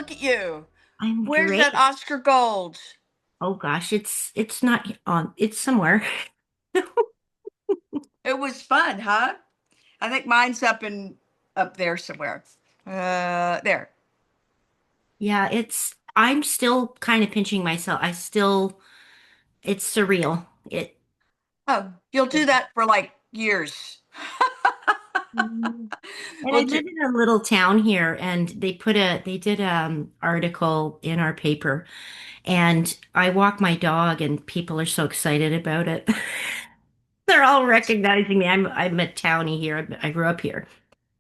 look at you. I'm Where's that great. Oscar gold? Oh gosh, it's not on. It's somewhere. It was fun, huh? I think mine's up there somewhere. There. Yeah, it's I'm still kind of pinching myself. It's surreal. Oh, you'll do that for like years. Mhm. And I We'll do. live in a little town here, and they did article in our paper, and I walk my dog, and people are so excited about it. They're all recognizing me. I'm a townie here. I grew up here.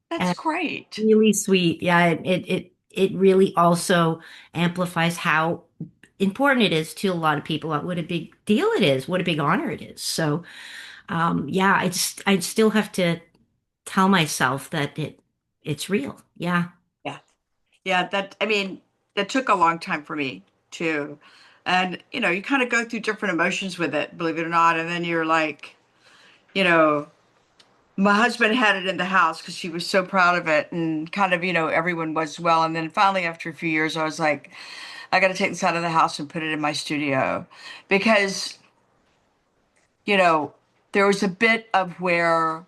That's great. Really sweet. Yeah, it really also amplifies how important it is to a lot of people. What a big deal it is. What a big honor it is. So, yeah, I still have to tell myself that it's real. Yeah. Yeah. Yeah, I mean, that took a long time for me too. And, you kind of go through different emotions with it, believe it or not. And then you're like, you know, my husband had it in the house because he was so proud of it and kind of, everyone was well. And then finally, after a few years, I was like, I got to take this out of the house and put it in my studio because, you know, there was a bit of where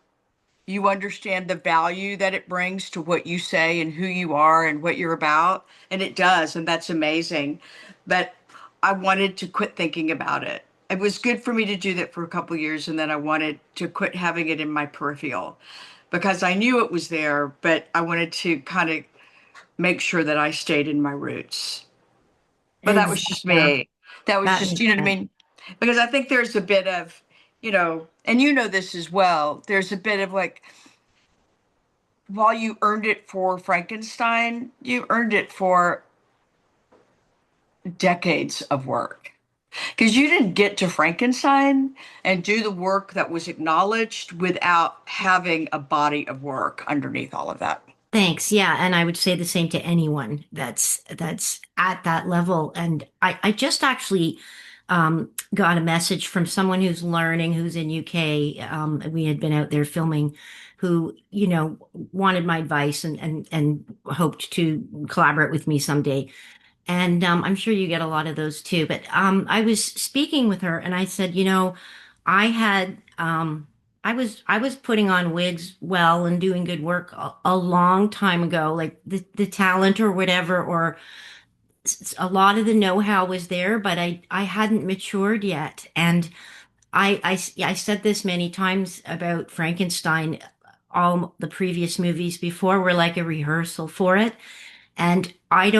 you understand the value that it brings to what you say and who you are and what you're about. And it does. And that's amazing. But I wanted to quit thinking about it. It was good for me to do that for a couple of years. And then I wanted to quit having it in my peripheral because I knew it was there, but I wanted to kind of make sure that I stayed in my roots. But that was just Yeah, me. That was that just, makes you know what I sense. mean? Because I think there's a bit of, and you know this as well, there's a bit of like, while you earned it for Frankenstein, you earned it for decades of work. Because you didn't get to Frankenstein and do the work that was acknowledged without having a body of work underneath all of that. Thanks. Yeah, and I would say the same to anyone that's at that level. And I just actually got a message from someone who's learning, who's in UK. We had been out there filming, who wanted my advice and hoped to collaborate with me someday. And I'm sure you get a lot of those too. But I was speaking with her, and I said, I had I was putting on wigs well and doing good work a long time ago, like the talent or whatever, or a lot of the know-how was there, but I hadn't matured yet. And I said this many times about Frankenstein. All the previous movies before were like a rehearsal for it. And I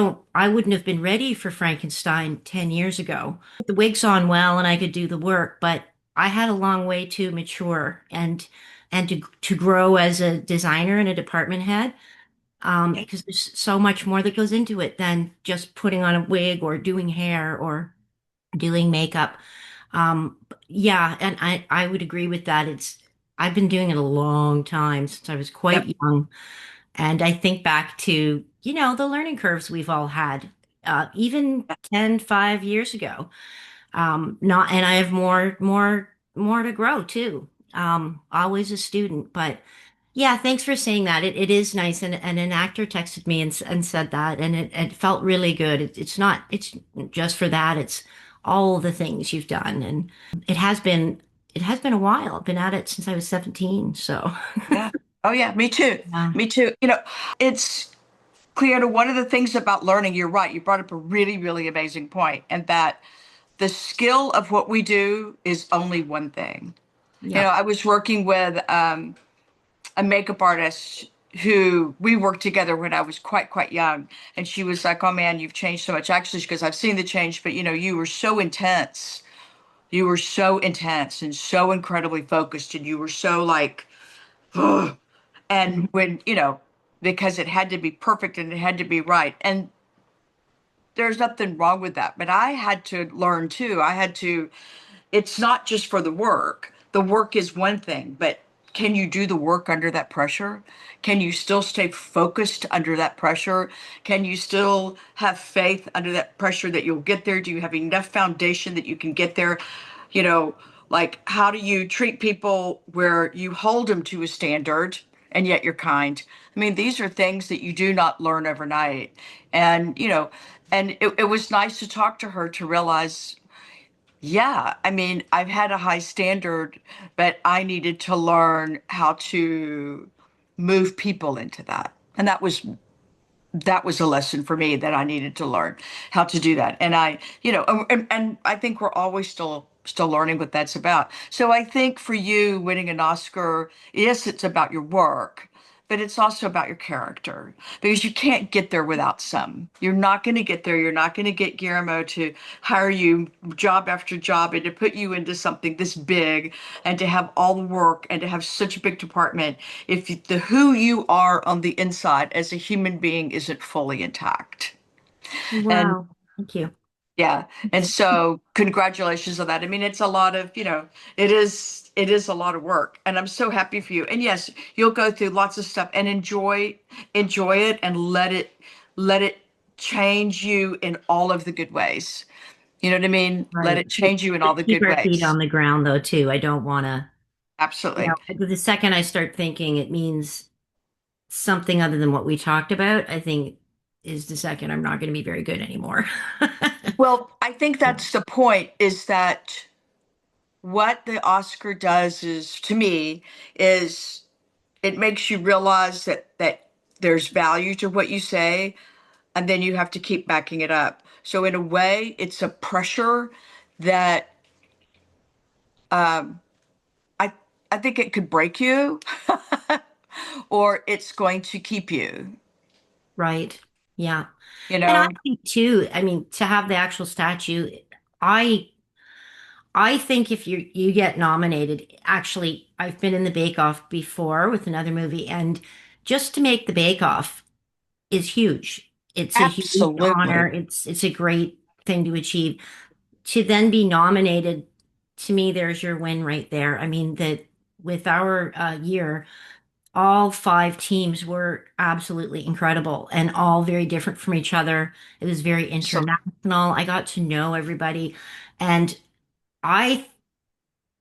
wouldn't have been ready for Frankenstein 10 years ago. The wig's on well and I could do the work, but I had a long way to mature and to grow as a designer and a department head. Because there's so much more that goes into it than just putting on a wig or doing hair or doing makeup. Yeah, and I would agree with that. I've been doing it a long time since I was quite Yep. young. And I think back to, the learning curves we've all had, even 10, 5 years ago. Not, and I have more to grow too. Always a student, but yeah, thanks for saying that. It is nice. And an actor texted me and said that, and it felt really good. It's just for that. It's all the things you've done. And it has been a while. I've been at it since I was 17. So, Yeah. Oh, yeah. Me too. yeah. Me too. It's Clear one of the things about learning, you're right. You brought up a really, really amazing point, and that the skill of what we do is only one thing. Yeah. I was working with a makeup artist who we worked together when I was quite young. And she was like, "Oh man, you've changed so much." Actually, because I've seen the change, but you were so intense. You were so intense and so incredibly focused, and you were so like, ugh. And when, because it had to be perfect and it had to be right. And there's nothing wrong with that. But I had to learn too. It's not just for the work. The work is one thing, but can you do the work under that pressure? Can you still stay focused under that pressure? Can you still have faith under that pressure that you'll get there? Do you have enough foundation that you can get there? You know, like how do you treat people where you hold them to a standard and yet you're kind. I mean, these are things that you do not learn overnight. And, and it was nice to talk to her to realize, yeah, I mean, I've had a high standard, but I needed to learn how to move people into that. And that was a lesson for me that I needed to learn how to do that. And and I think we're always still learning what that's about. So I think for you winning an Oscar, yes, it's about your work, but it's also about your character because you can't get there without some. You're not going to get there. You're not going to get Guillermo to hire you job after job and to put you into something this big and to have all the work and to have such a big department if the who you are on the inside as a human being isn't fully intact. And Wow. Thank you. yeah, and so congratulations on that. I mean, it's a lot of, it is a lot of work, and I'm so happy for you. And yes, you'll go through lots of stuff and enjoy it and let it change you in all of the good ways. You know what I mean? Let Right. it change you in all But the keep good our feet ways. on the ground though too. I don't want to, Absolutely. the second I start thinking it means something other than what we talked about, I think is the second I'm not going to be very good anymore. Well, I think that's the point is that what the Oscar does is, to me, is it makes you realize that there's value to what you say, and then you have to keep backing it up. So in a way, it's a pressure that um, I I think it could break you, or it's going to keep you. Right. Yeah. You And I know, think too, I mean, to have the actual statue, I I think if you get nominated, actually, I've been in the Bake Off before with another movie, and just to make the Bake Off is huge. It's a huge honor. absolutely. It's a great thing to achieve. To then be nominated, to me, there's your win right there. I mean, that with our year, all five teams were absolutely incredible and all very different from each other. It was very So international. I got to know everybody, and I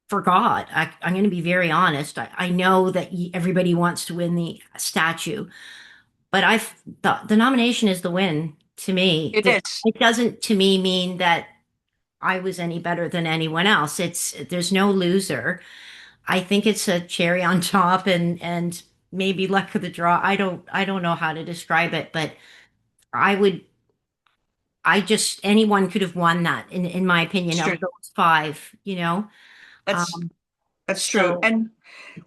forgot. I'm going to be very honest. I know that everybody wants to win the statue, but the nomination is the win to me. it is. It doesn't to me mean that I was any better than anyone else. There's no loser. I think it's a cherry on top and maybe luck of the draw. I don't know how to describe it, but I would I just anyone could have won that in my opinion It's true. of those five. That's Um, that's true. so And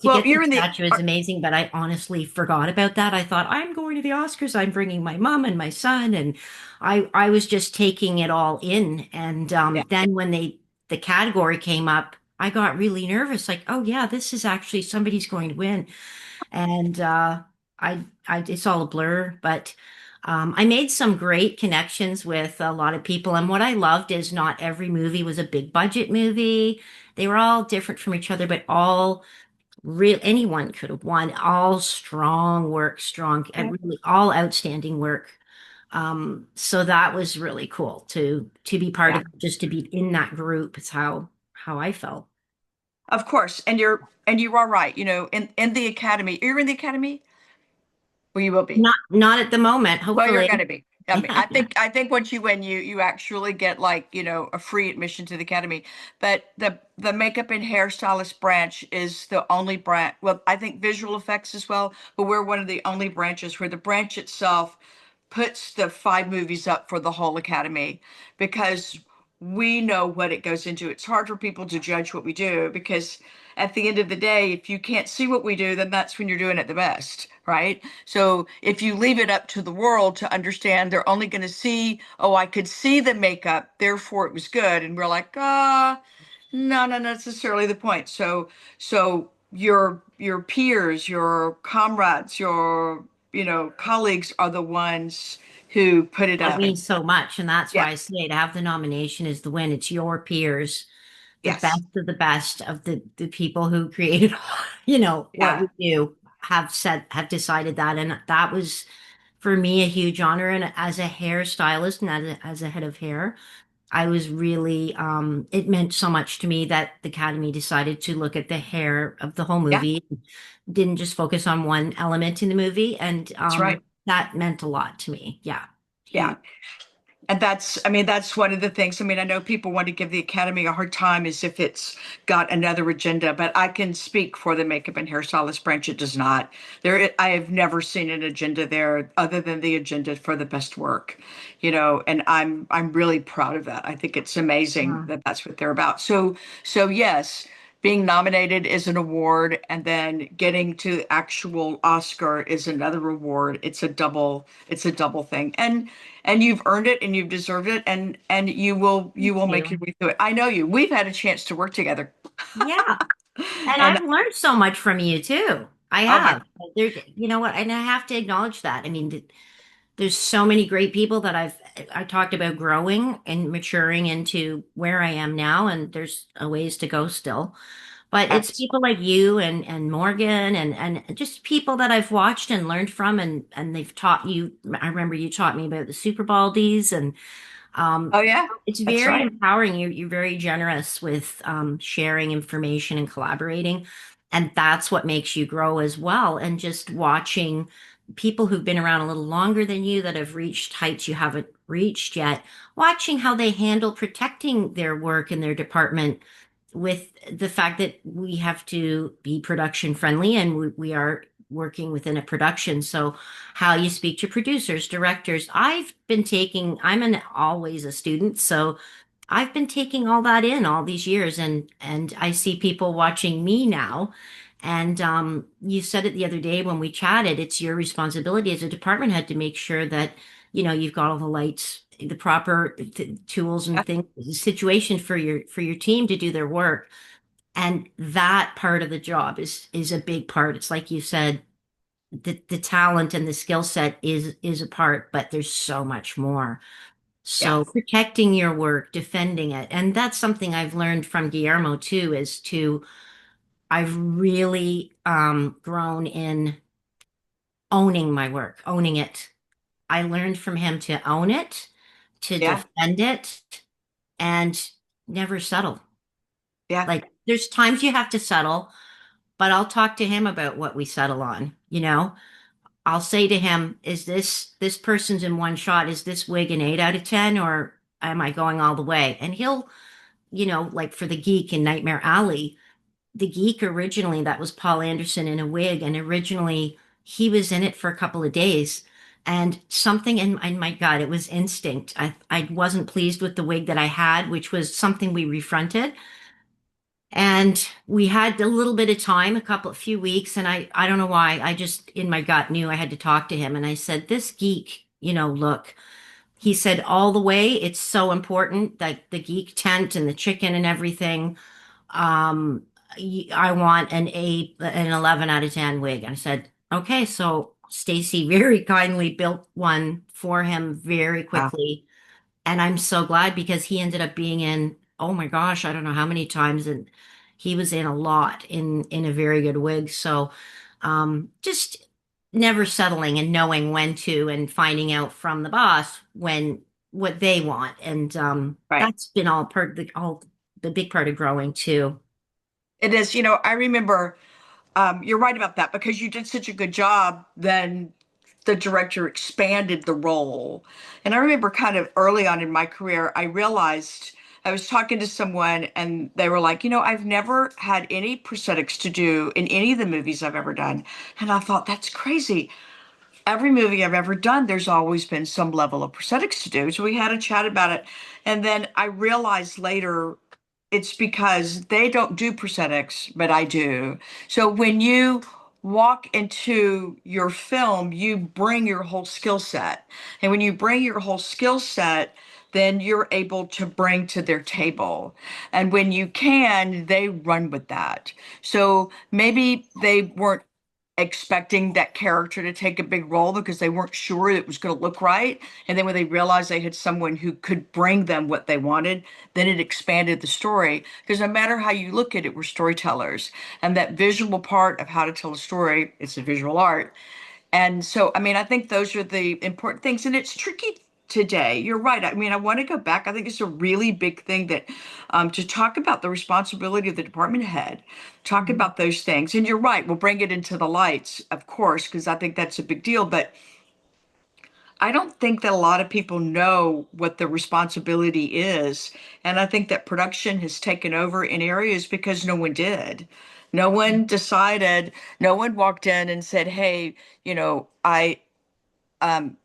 to well, get the you're in the statue is amazing, but I honestly forgot about that. I thought I'm going to the Oscars. I'm bringing my mom and my son, and I was just taking it all in. And yeah. then when the category came up, I got really nervous. Like, oh yeah, this is actually somebody's going to win. And I it's all a blur, but. I made some great connections with a lot of people, and what I loved is not every movie was a big budget movie. They were all different from each other, but all real anyone could have won. All strong work, strong, Yeah. really all outstanding work. So that was really cool to be part Yeah. of, just to be in that group. It's how I felt. Of course. And you are right. In the academy, you're in the academy? Well, you will be. Not at the moment, Well, you're hopefully. going to be. I mean, I think once you win, you actually get like, a free admission to the academy. But the makeup and hairstylist branch is the only branch. Well, I think visual effects as well, but we're one of the only branches where the branch itself puts the five movies up for the whole academy because we know what it goes into. It's hard for people to judge what we do because at the end of the day, if you can't see what we do, then that's when you're doing it the best, right? So if you leave it up to the world to understand, they're only going to see, oh, I could see the makeup, therefore it was good. And we're like, no, not necessarily the point. So your peers, your comrades, your colleagues are the ones who put it That up. means so much, and that's Yeah. why I say to have the nomination is the win. It's your peers, the Yes. best of the best of the people who created, what Yeah. we do have decided that, and that was for me a huge honor. And as a hairstylist and as a head of hair, I was really, it meant so much to me that the Academy decided to look at the hair of the whole Yeah, movie, didn't just focus on one element in the movie. And that's right. that meant a lot to me. Yeah. Yeah. Huge. And that's, I mean, that's one of the things. I mean, I know people want to give the Academy a hard time as if it's got another agenda, but I can speak for the makeup and hairstylist branch. It does not. I have never seen an agenda there other than the agenda for the best work, and I'm really proud of that. I think it's amazing Yeah. that that's what they're about. So yes, being nominated is an award, and then getting to actual Oscar is another reward. It's a double thing. And you've earned it and you've deserved it, and you will Thank make your you. way through it. I know you. We've had a chance to work together. Yeah. And And I've learned so much from you too. I oh my, have. There, you know what? And I have to acknowledge that. I mean, there's so many great people that I talked about growing and maturing into where I am now, and there's a ways to go still. But it's abs- people like you and Morgan and just people that I've watched and learned from, and they've taught you. I remember you taught me about the Super Baldies, and oh yeah, it's that's very right. empowering. You're very generous with sharing information and collaborating. And that's what makes you grow as well. And just watching people who've been around a little longer than you that have reached heights you haven't reached yet, watching how they handle protecting their work and their department with the fact that we have to be production friendly and we are working within a production. So how you speak to producers, directors. I'm always a student, so I've been taking all that in all these years, and I see people watching me now. And you said it the other day when we chatted, it's your responsibility as a department head to make sure that, you've got all the lights, the proper tools Yeah, and things, situation for your team to do their work. And that part of the job is a big part. It's like you said, the talent and the skill set is a part, but there's so much more. yeah, So protecting your work, defending it, and that's something I've learned from Guillermo too, is to I've really grown in owning my work, owning it. I learned from him to own it, to yeah, defend it, and never settle. yeah. Like there's times you have to settle, but I'll talk to him about what we settle on, I'll say to him, is this person's in one shot? Is this wig an 8 out of 10 or am I going all the way? And he'll, like for the geek in Nightmare Alley, the geek originally, that was Paul Anderson in a wig. And originally he was in it for a couple of days. And something in my gut, it was instinct. I wasn't pleased with the wig that I had, which was something we refronted. And we had a little bit of time, a few weeks, and I don't know why. I just in my gut knew I had to talk to him. And I said, this geek, look, he said, all the way, it's so important, like the geek tent and the chicken and everything. Um, I want an 11 out of 10 wig. And I said, okay, so Stacy very kindly built one for him very Wow. quickly. And I'm so glad because he ended up being in, oh my gosh, I don't know how many times, and he was in a lot in a very good wig. So just never settling and knowing when to and finding out from the boss when what they want. And Right. that's been all the big part of growing too. It is. I remember. You're right about that because you did such a good job. Then the director expanded the role, and I remember kind of early on in my career, I realized I was talking to someone, and they were like, I've never had any prosthetics to do in any of the movies I've ever done, and I thought that's crazy. Every movie I've ever done, there's always been some level of prosthetics to do. So we had a chat about it. And then I realized later it's because they don't do prosthetics, but I do. So when you walk into your film, you bring your whole skill set. And when you bring your whole skill set, then you're able to bring to their table. And when you can, they run with that. So maybe they weren't expecting that character to take a big role because they weren't sure it was going to look right. And then when they realized they had someone who could bring them what they wanted, then it expanded the story. Because no matter how you look at it, we're storytellers. And that visual part of how to tell a story, it's a visual art. And so, I mean, I think those are the important things. And it's tricky. today. You're right. I mean, I want to go back. I think it's a really big thing that to talk about the responsibility of the department head, talk Mhm. about those things. And you're right. We'll bring it into the lights, of course, because I think that's a big deal. But I don't think that a lot of people know what the responsibility is. And I think that production has taken over in areas because no one did. No one decided, no one walked in and said, hey, um,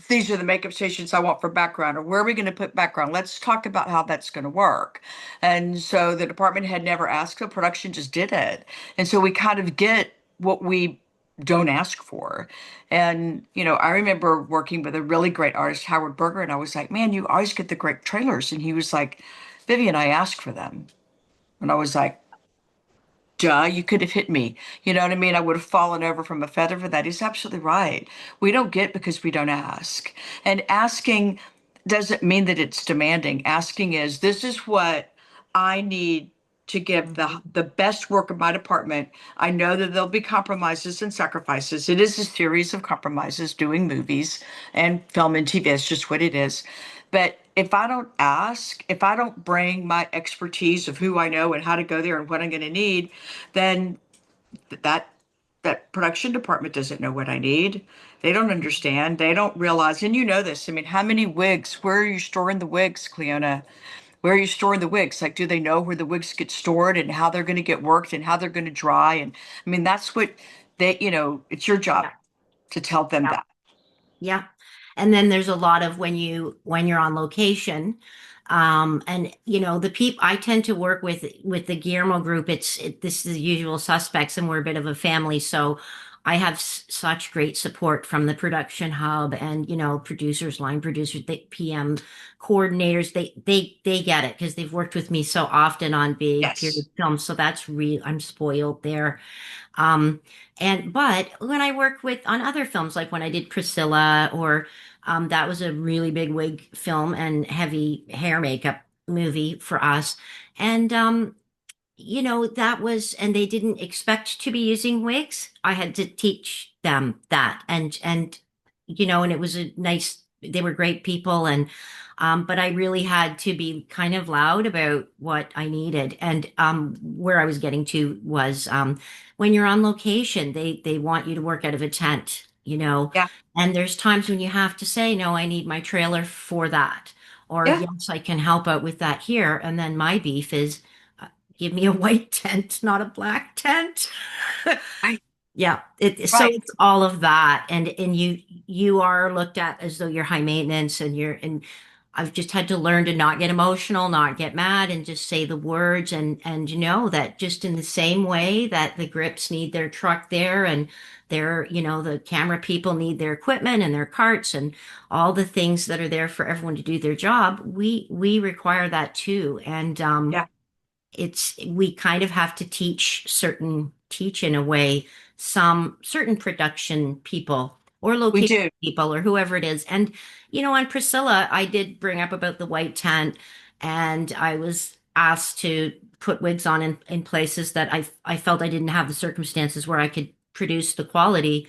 these are the makeup stations I want for background, or where are we going to put background? Let's talk about how that's going to work. And so the department had never asked, the production just did it. And so we kind of get what we don't ask for. And, I remember working with a really great artist, Howard Berger, and I was like, man, you always get the great trailers. And he was like, Vivian, I asked for them. And I was like, duh, you could have hit me. You know what I mean? I would have fallen over from a feather for that. He's absolutely right. We don't get because we don't ask. And asking doesn't mean that it's demanding. Asking is, this is what I need to give the best work of my department. I know that there'll be compromises and sacrifices. It is a series of compromises doing movies and film and TV. It's just what it is. But if I don't ask, if I don't bring my expertise of who I know and how to go there and what I'm going to need, then that that production department doesn't know what I need. They don't understand. They don't realize, and you know this. I mean, how many wigs? Where are you storing the wigs, Cleona? Where are you storing the wigs? Like, do they know where the wigs get stored and how they're going to get worked and how they're going to dry? And I mean, that's what it's your job Yeah. to tell them Yeah. that. Yeah. And then there's a lot of when you're on location. And the people I tend to work with the Guillermo group, this is the usual suspects, and we're a bit of a family. So I have such great support from the production hub and, producers, line producers, the PM coordinators. They get it because they've worked with me so often on big period Yes. films. So that's real. I'm spoiled there. Um, but when I work with on other films, like when I did Priscilla, or that was a really big wig film and heavy hair makeup movie for us. And that was, and they didn't expect to be using wigs. I had to teach them that, and it was a nice. They were great people, and but I really had to be kind of loud about what I needed, and where I was getting to was when you're on location, they want you to work out of a tent, Yeah. and there's times when you have to say, no, I need my trailer for that, or Yeah. yes, I can help out with that here, and then my beef is give me a white tent, not a black tent. Right. Yeah, so Right. it's all of that, and you are looked at as though you're high maintenance, and I've just had to learn to not get emotional, not get mad, and just say the words, and that just in the same way that the grips need their truck there, and the camera people need their equipment and their carts and all the things that are there for everyone to do their job. We require that too, and Yeah. we kind of have to teach in a way some certain production people or We location do. people or whoever it is. And on Priscilla, I did bring up about the white tent, and I was asked to put wigs on in places that I felt I didn't have the circumstances where I could produce the quality.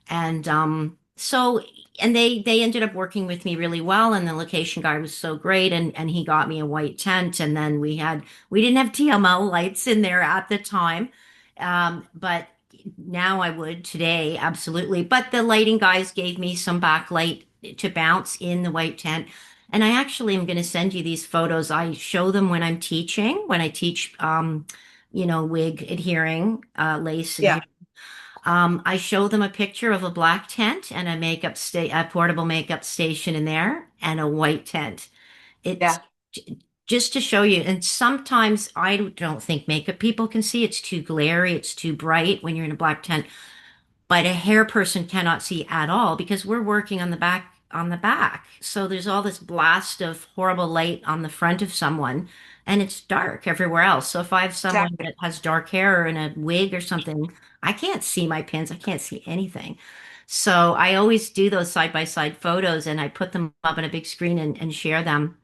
And and they ended up working with me really well, and the location guy was so great, and he got me a white tent, and then we didn't have TML lights in there at the time. But now I would today, absolutely. But the lighting guys gave me some backlight to bounce in the white tent. And I actually am going to send you these photos. I show them when I'm teaching, when I teach, wig adhering, lace Yeah. adhering. I show them a picture of a black tent and a portable makeup station in there and a white tent. It's Yeah. just to show you. And sometimes I don't think makeup people can see. It's too glary. It's too bright when you're in a black tent, but a hair person cannot see at all because we're working on the back. So there's all this blast of horrible light on the front of someone, and it's dark everywhere else. So if I have someone Exactly. that has dark hair or in a wig or something, I can't see my pins. I can't see anything. So I always do those side by side photos, and I put them up on a big screen and share them.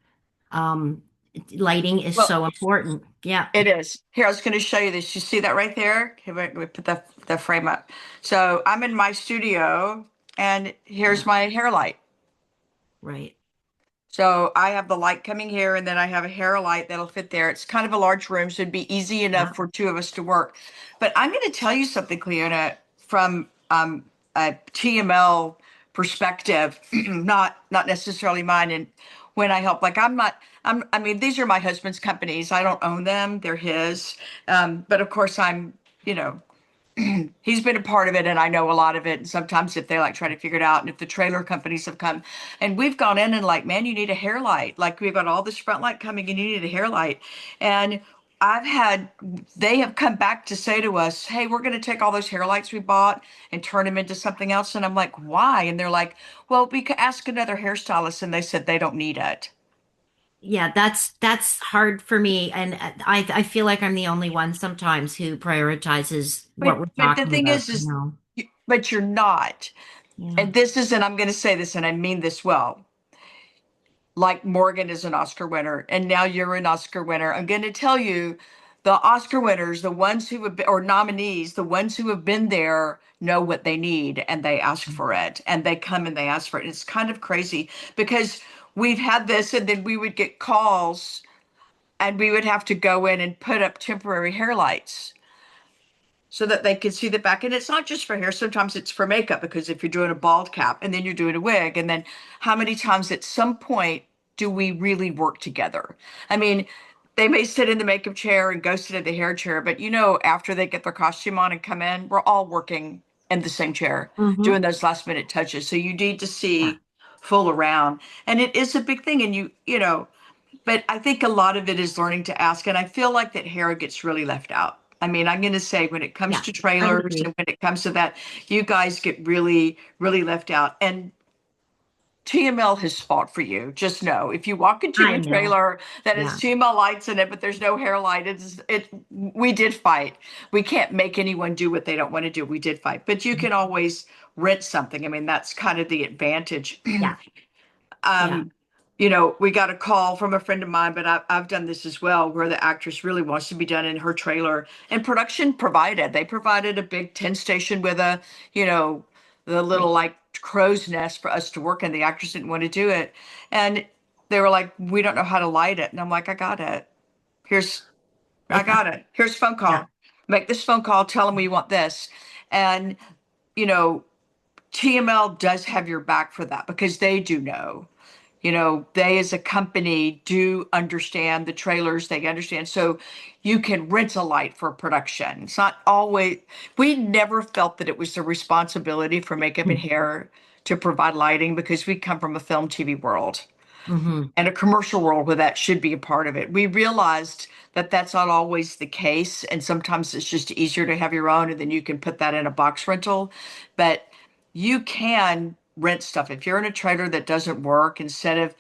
Um, Lighting is Well, so important. Yeah. it is. Here, I was going to show you this. You see that right there? Okay, wait, we put the frame up. So I'm in my studio, and Yeah. here's my hair light. Right. So I have the light coming here, and then I have a hair light that'll fit there. It's kind of a large room, so it'd be easy Yeah. enough for two of us to work. But I'm going to tell you something, Cleona, from a TML perspective, not necessarily mine. And when I help, like I'm not, I mean, these are my husband's companies. I don't own them; they're his. But of course, I'm, you know, he's been a part of it and I know a lot of it. And sometimes if they like try to figure it out, and if the trailer companies have come and we've gone in and like, man, you need a hair light. Like we've got all this front light coming and you need a hair light. And I've had, they have come back to say to us, hey, we're going to take all those hair lights we bought and turn them into something else. And I'm like, why? And they're like, well, we could ask another hairstylist. And they said they don't need it. Yeah, that's hard for me, and I feel like I'm the only one sometimes who prioritizes what we're But the talking thing about, is, but you're not. Yeah. And this is, and I'm going to say this, and I mean this well. Like Morgan is an Oscar winner, and now you're an Oscar winner. I'm going to tell you the Oscar winners, the ones who have been, or nominees, the ones who have been there know what they need and they ask for it and they come and they ask for it. It's kind of crazy because we've had this and then we would get calls and we would have to go in and put up temporary hair lights so that they could see the back. And it's not just for hair, sometimes it's for makeup because if you're doing a bald cap and then you're doing a wig, and then how many times at some point do we really work together? I mean, they may sit in the makeup chair and go sit in the hair chair, but after they get their costume on and come in, we're all working in the same chair, Hmm. doing those last minute touches. So you need to Yeah. see full around. And it is a big thing. And but I think a lot of it is learning to ask. And I feel like that hair gets really left out. I mean, I'm going to say when it comes Yeah. to I would trailers and agree. when it comes to that, you guys get really, really left out. And TML has fought for you. Just know if you walk into I a know. trailer that has Yeah. TML lights in it, but there's no hair light, we did fight. We can't make anyone do what they don't want to do. We did fight. But you can always rent something. I mean, that's kind of the advantage. Yeah. Yeah. um, we got a call from a friend of mine, but I've done this as well, where the actress really wants to be done in her trailer, and production provided. They provided a big 10 station with you know, the little like crow's nest for us to work in. The actress didn't want to do it, and they were like, "We don't know how to light it," and I'm like, "I got it. Here's, I Yeah. got it. Here's a phone Yeah. call. Make this phone call. Tell them we want this," and you know, TML does have your back for that because they do know. They as a company do understand the trailers, they understand. So you can rent a light for production. It's not always, we never felt that it was the responsibility for makeup and hair to provide lighting because we come from a film TV world Hmm. and a commercial world where that should be a part of it. We realized that that's not always the case. And sometimes it's just easier to have your own and then you can put that in a box rental. But you can rent stuff. If you're in a trailer that doesn't work, instead of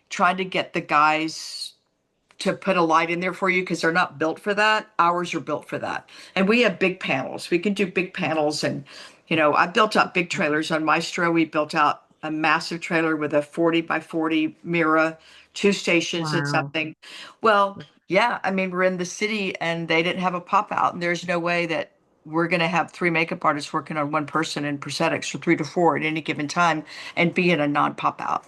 trying to get the guys to put a light in there for you because they're not built for that. Ours are built for that. And we have big panels. We can do big panels. And, I built out big trailers on Maestro. We built out a massive trailer with a 40 by 40 mirror, two stations and Wow. something. Well, yeah, I mean, we're in the city and they didn't have a pop out. And there's no way that we're going to have three makeup artists working on one person in prosthetics or three to four at any given time and be in a non pop out.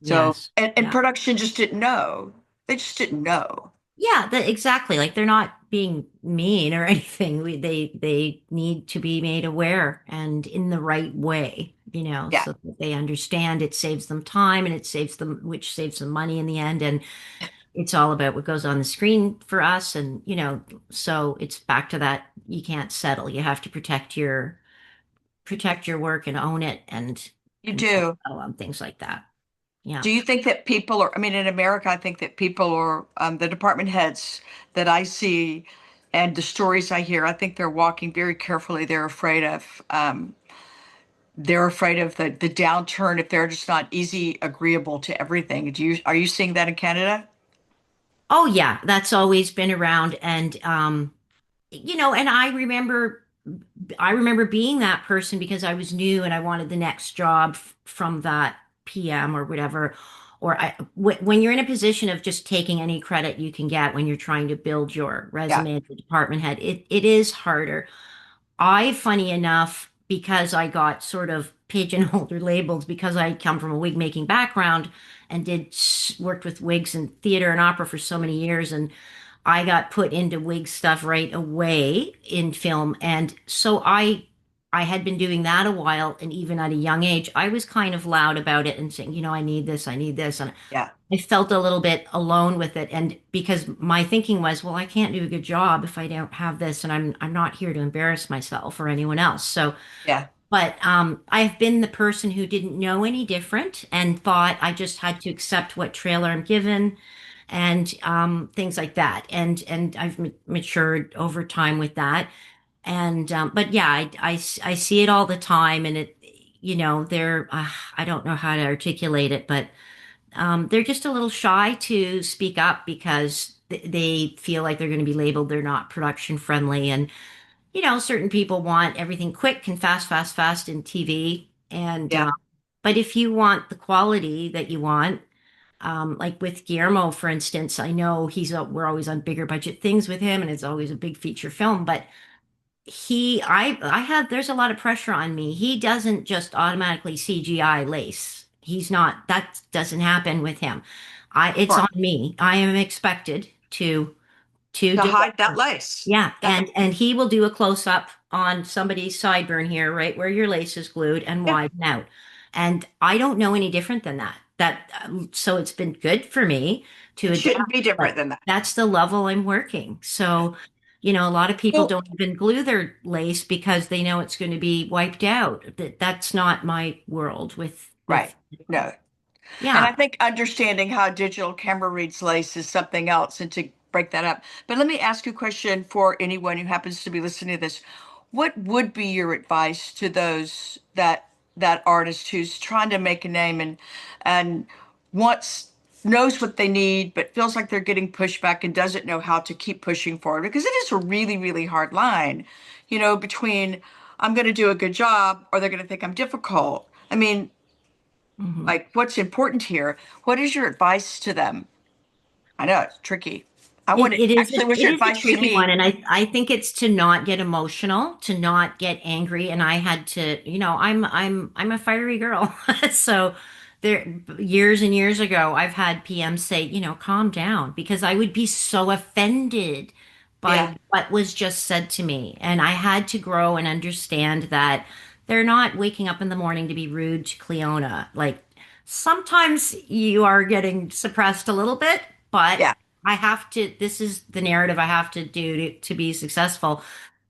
So, Yes. and Yeah. production just didn't know. They just didn't know. Yeah, exactly. Like they're not being mean or anything. They need to be made aware and in the right way, Yeah, so that they understand it saves them time and it saves them, which saves them money in the end. And it's all about what goes on the screen for us. And, so it's back to that. You can't settle. You have to protect your work and own it you and don't do. settle on things like that. Yeah. Do you think that people are, I mean, in America, I think that people are, the department heads that I see and the stories I hear, I think they're walking very carefully. They're afraid of the downturn if they're just not easy, agreeable to everything. Are you seeing that in Canada? Oh yeah, that's always been around. And and I remember being that person because I was new and I wanted the next job from that PM or whatever. Or when you're in a position of just taking any credit you can get when you're trying to build your Yeah. resume as a department head, it is harder. Funny enough, because I got sort of pigeonholed or labeled because I come from a wig making background and worked with wigs in theater and opera for so many years, and I got put into wig stuff right away in film. And so I had been doing that a while, and even at a young age, I was kind of loud about it and saying, I need this, I need this. And Yeah. I felt a little bit alone with it. And because my thinking was, well, I can't do a good job if I don't have this, and I'm not here to embarrass myself or anyone else. So Yeah. but I've been the person who didn't know any different and thought I just had to accept what trailer I'm given and things like that. And I've matured over time with that. And but yeah, I see it all the time, and they're I don't know how to articulate it, but they're just a little shy to speak up because they feel like they're going to be labeled they're not production friendly, and certain people want everything quick and fast, fast, fast in TV. And, Yeah. but if you want the quality that you want, like with Guillermo, for instance, I know we're always on bigger budget things with him and it's always a big feature film, but I have, there's a lot of pressure on me. He doesn't just automatically CGI lace. That doesn't happen with him. It's on Sure. me. I am expected to To deliver. hide that lace. Yeah, That, and he will do a close up on somebody's sideburn here, right where your lace is glued and yeah. widen out. And I don't know any different than that. So it's been good for me to It shouldn't adapt, be but different than that. that's the level I'm working. So, a lot of people Well, don't even glue their lace because they know it's going to be wiped out. That's not my world with right. No. And yeah. I think understanding how digital camera reads lace is something else, and to break that up. But let me ask you a question for anyone who happens to be listening to this. What would be your advice to those that artist who's trying to make a name and wants knows what they need, but feels like they're getting pushback and doesn't know how to keep pushing forward? Because it is a really, really hard line, between I'm going to do a good job or they're going to think I'm difficult. I mean, Mhm. like, what's important here? What is your advice to them? I know it's tricky. I It, want to it is actually, what's it your is a advice to tricky one, me? and I think it's to not get emotional, to not get angry. And I had to, I'm a fiery girl. So there years and years ago, I've had PM say, calm down, because I would be so offended Yeah, by what was just said to me. And I had to grow and understand that they're not waking up in the morning to be rude to Cleona. Like sometimes you are getting suppressed a little bit, but yeah. this is the narrative I have to do to be successful.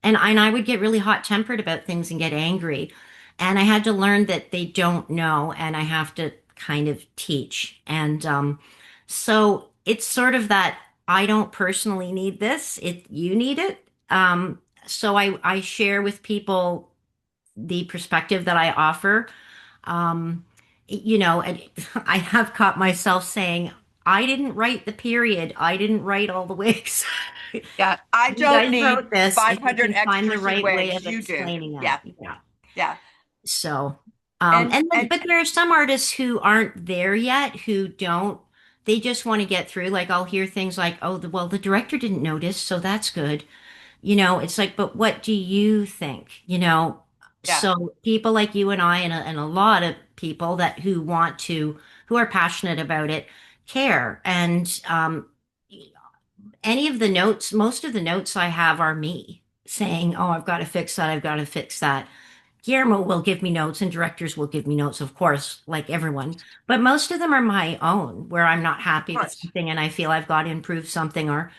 And I would get really hot tempered about things and get angry. And I had to learn that they don't know, and I have to kind of teach. And so it's sort of that I don't personally need this, you need it. So I share with people the perspective that I offer. Um, and I have caught myself saying, I didn't write the period. I didn't write all the wigs. Yeah, I You don't guys need wrote this. If you 500 can find the extras and right way wigs. of You do. explaining Yeah, it. Yeah. yeah. So, And and but there are some artists who aren't there yet, who don't, they just want to get through. Like I'll hear things like, oh, well, the director didn't notice, so that's good. It's like, but what do you think? yeah. So people like you and I and a lot of people who are passionate about it, care. And most of the notes I have are me saying, oh, I've got to fix that. I've got to fix that. Guillermo will give me notes and directors will give me notes, of course, like everyone. But most of them are my own, where I'm not Of happy with course. something and I feel I've got to improve something, or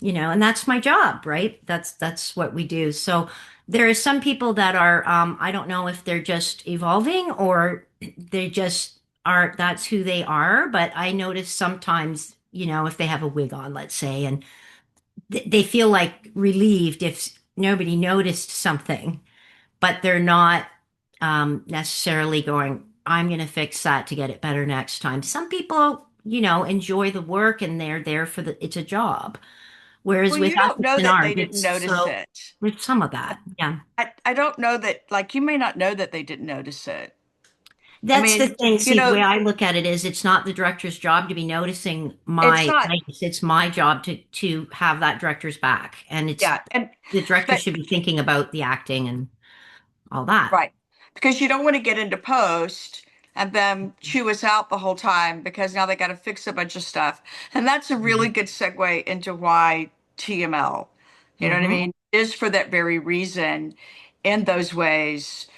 and that's my job, right? That's what we do. So there are some people that are, I don't know if they're just evolving or they just are, that's who they are. But I notice sometimes, if they have a wig on, let's say, and they feel like relieved if nobody noticed something, but they're not necessarily going, I'm going to fix that to get it better next time. Some people, enjoy the work and they're there it's a job. Whereas Well, with you us, don't it's know an that art. they didn't It's notice so it. there's some of I, that. Yeah. I don't know that, like, you may not know that they didn't notice it. I That's the mean, thing. See, the way I look at it is it's not the director's job to be noticing it's my not, place. It's my job to have that director's back. And it's yeah. And, the director but should be thinking about the acting and all that. right. because you don't want to get into post and then chew us out the whole time because now they got to fix a bunch of stuff. And that's a really Mhm. good segue into why TML, you know what I Mhm. mean, is for that very reason in those ways,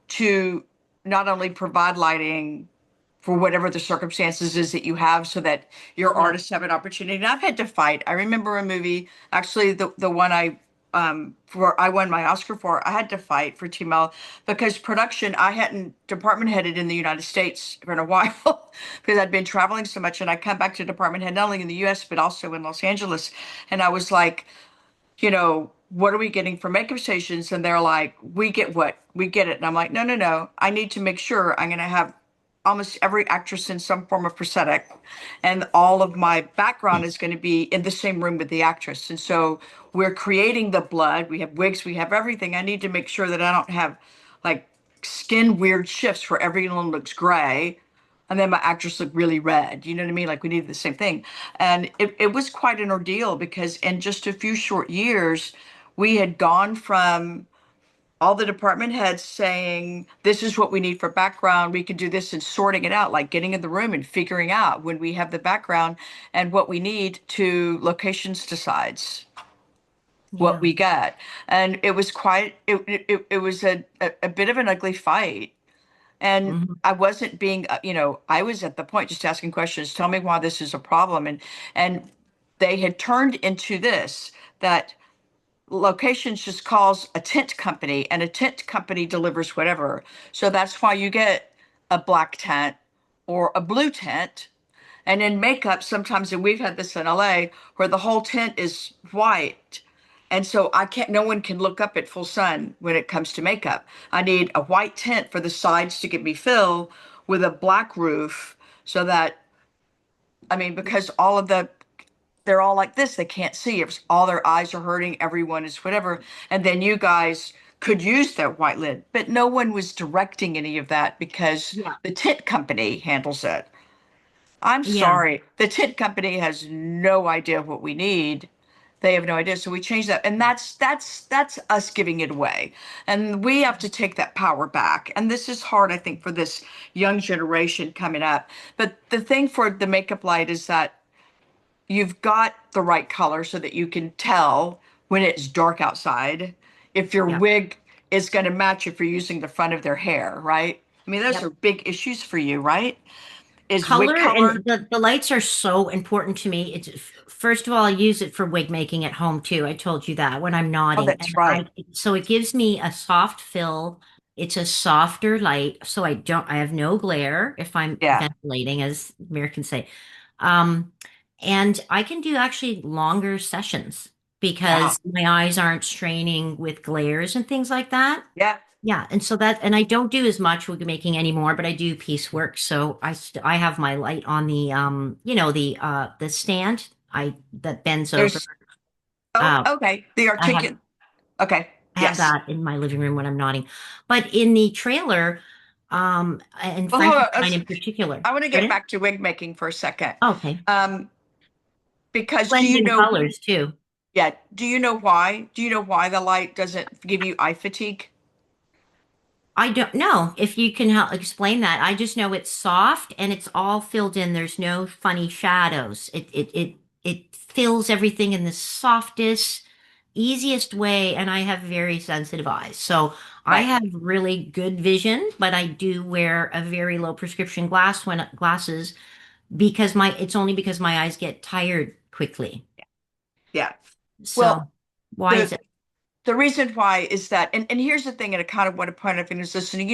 to not only provide lighting for whatever the circumstances is that you have so that your Yeah. artists have an opportunity. And I've had to fight. I remember a movie, actually the one I won my Oscar for, I had to fight for TML because production, I hadn't department headed in the United States for a while because I'd been traveling so much, and I come back to department head not only in the US but also in Los Angeles. And I was like, what are we getting from makeup stations? And they're like, we get what? We get it. And I'm like, no, no, no. I need to make sure I'm going to have almost every actress in some form of prosthetic. And all of my background is going to be in the same room with the actress. And so we're creating the blood. We have wigs, we have everything. I need to make sure that I don't have like skin weird shifts where everyone looks gray and then my actress looked really red. You know what I mean? Like we needed the same thing. And it was quite an ordeal because in just a few short years, we had gone from all the department heads saying, this is what we need for background. We can do this and sorting it out, like getting in the room and figuring out when we have the background and what we need to locations decides what Yeah. we got. And it was it was a bit of an ugly fight. And Mhm. I wasn't being, I was at the point just asking questions. Tell me why this is a problem. And they had turned into this that locations just calls a tent company, and a tent company delivers whatever. So that's why you get a black tent or a blue tent. And in makeup, sometimes, and we've had this in LA, where the whole tent is white. And so no one can look up at full sun when it comes to makeup. I need a white tent for the sides to give me fill with a black roof so that, I mean, because they're all like this, they can't see. If all their eyes are hurting, everyone is whatever. And then you guys could use that white lid, but no one was directing any of that because Yeah. the tent company handles it. I'm Yeah. sorry. The tent company has no idea what we need. They have no idea. So we changed that. And that's us giving it away. And we have to take that power back. And this is hard, I think, for this young generation coming up. But the thing for the makeup light is that you've got the right color so that you can tell when it's dark outside if your Yeah. wig is going to match if you're using the front of their hair, right? I mean, those Yep. are big issues for you, right? Is wig Color and color? the lights are so important to me. It's first of all, I use it for wig making at home too. I told you that when I'm Oh, nodding. that's And right. I so it gives me a soft fill. It's a softer light, so I have no glare if I'm Yeah. ventilating, as Americans say. Um, and I can do actually longer sessions Yeah. because my eyes aren't straining with glares and things like that. Yeah. Yeah, and so that, and I don't do as much wig making anymore, but I do piecework. So I have my light on the the stand I that bends over. There's, oh, Uh, okay. The I have articulate. Okay. I have Yes. that in my living room when I'm nodding. But in the trailer, and Well, hold on. Frankenstein in particular. I want to get Pardon? back to wig making for a second. Okay. Um, because do Blend you in know, colors too. yeah, do you know why? Do you know why the light doesn't give you eye fatigue? I don't know if you can help explain that. I just know it's soft and it's all filled in. There's no funny shadows. It fills everything in the softest, easiest way, and I have very sensitive eyes. So I Right. have really good vision, but I do wear a very low prescription glasses because my it's only because my eyes get tired quickly. Yeah. So Well, why is the it? the reason why is that, and here's the thing, and I kind of want to point out if anyone's listening,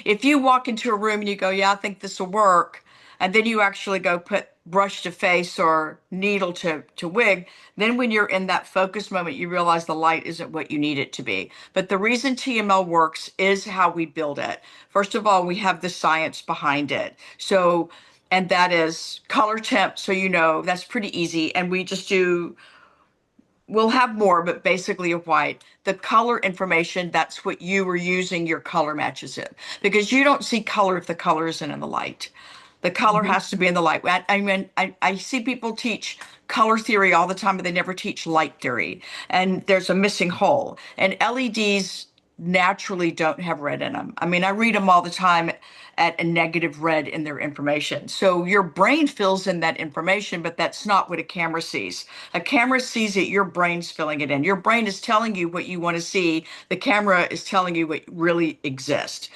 if you walk into a room and you go, yeah, I think this will work, and then you actually go put brush to face or needle to wig, then when you're in that focus moment, you realize the light isn't what you need it to be. But the reason TML works is how we build it. First of all, we have the science behind it. So, and that is color temp, so that's pretty easy. And we just do we'll have more, but basically a white. The color information, that's what you were using your color matches in. Because you don't see color if the color isn't in the light. The color Mhm. has to be in the light. I mean, I see people teach color theory all the time, but they never teach light theory. And there's a missing hole. And LEDs naturally don't have red in them. I mean, I read them all the time at a negative red in their information. So your brain fills in that information, but that's not what a camera sees. A camera sees it, your brain's filling it in. Your brain is telling you what you want to see. The camera is telling you what really exists.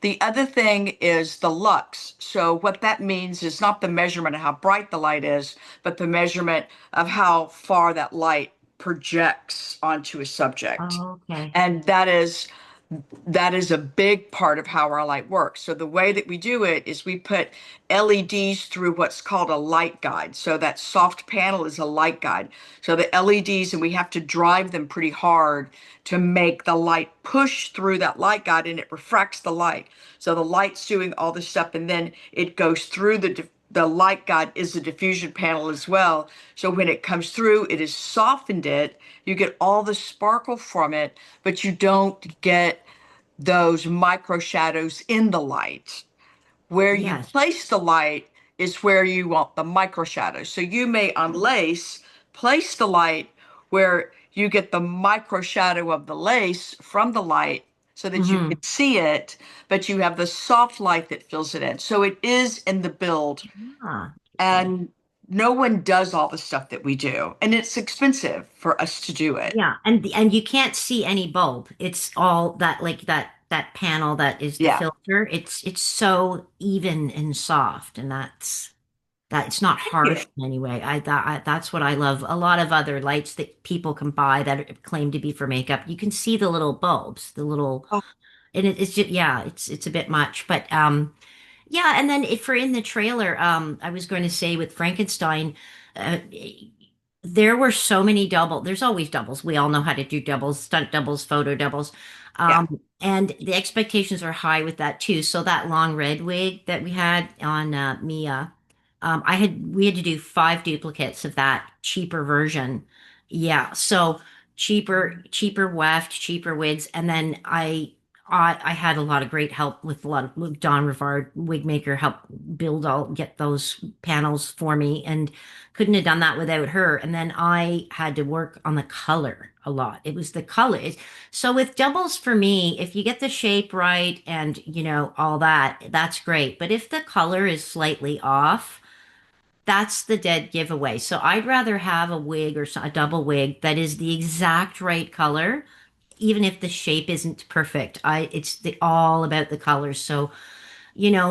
The other thing is the lux. So what that means is not the measurement of how bright the light is, but the measurement of how far that light projects onto a subject. Oh, okay. And that is a big part of how our light works. So the way that we do it is we put LEDs through what's called a light guide. So that soft panel is a light guide. So the LEDs, and we have to drive them pretty hard to make the light push through that light guide, and it refracts the light. So the light's doing all this stuff, and then it goes through the light guide is the diffusion panel as well. So when it comes through, it has softened it. You get all the sparkle from it, but you don't get those micro shadows in the light. Where you Yes. place the light is where you want the micro shadows. So you may place the light where you get the micro shadow of the lace from the light so that you Hmm. can see it, but you have the soft light that fills it in. So it is in the build, Ah, interesting. and no one does all the stuff that we do. And it's expensive for us to do it. Yeah, and you can't see any bulb. It's all that like that panel that is the Yeah. filter. It's so even and soft, and that it's not Thank you. harsh in any way. That's what I love. A lot of other lights that people can buy that claim to be for makeup, you can see the little bulbs, the little, Oh, and it's just yeah, it's a bit much, but yeah, and then if for in the trailer, I was going to say with Frankenstein, uh, there were so many there's always doubles. We all know how to do doubles, stunt doubles, photo doubles. yeah. And the expectations are high with that too. So that long red wig that we had on Mia, we had to do 5 duplicates of that cheaper version. Yeah, so cheaper weft, cheaper wigs, and then I had a lot of great help with a lot of with Don Rivard, wig maker, help get those panels for me, and couldn't have done that without her. And then I had to work on the color a lot. It was the color. So with doubles for me, if you get the shape right and all that, that's great. But if the color is slightly off, that's the dead giveaway. So I'd rather have a wig or a double wig that is the exact right color, even if the shape isn't perfect. It's all about the colors. So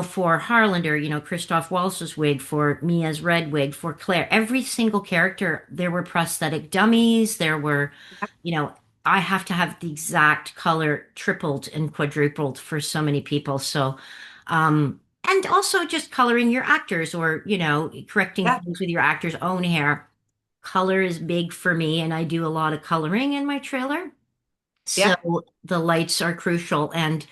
for Harlander, Christoph Waltz's wig, for Mia's red wig, for Claire, every single character, there were prosthetic dummies. There were, you know, I have to have the exact color tripled and quadrupled for so many people. So, and also just coloring your actors or, correcting Yeah. things with your actor's own hair. Color is big for me, and I do a lot of coloring in my trailer. So Yeah. the lights are crucial. And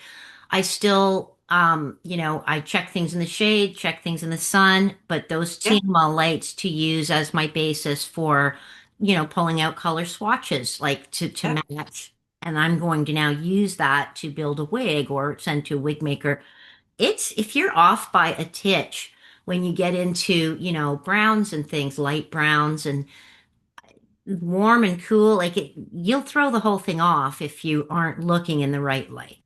I still, I check things in the shade, check things in the sun, but those Yeah. TML lights to use as my basis for, pulling out color swatches, like to Yeah. match. And I'm going to now use that to build a wig or send to a wig maker. If you're off by a titch when you get into, browns and things, light browns and warm and cool, you'll throw the whole thing off if you aren't looking in the right light.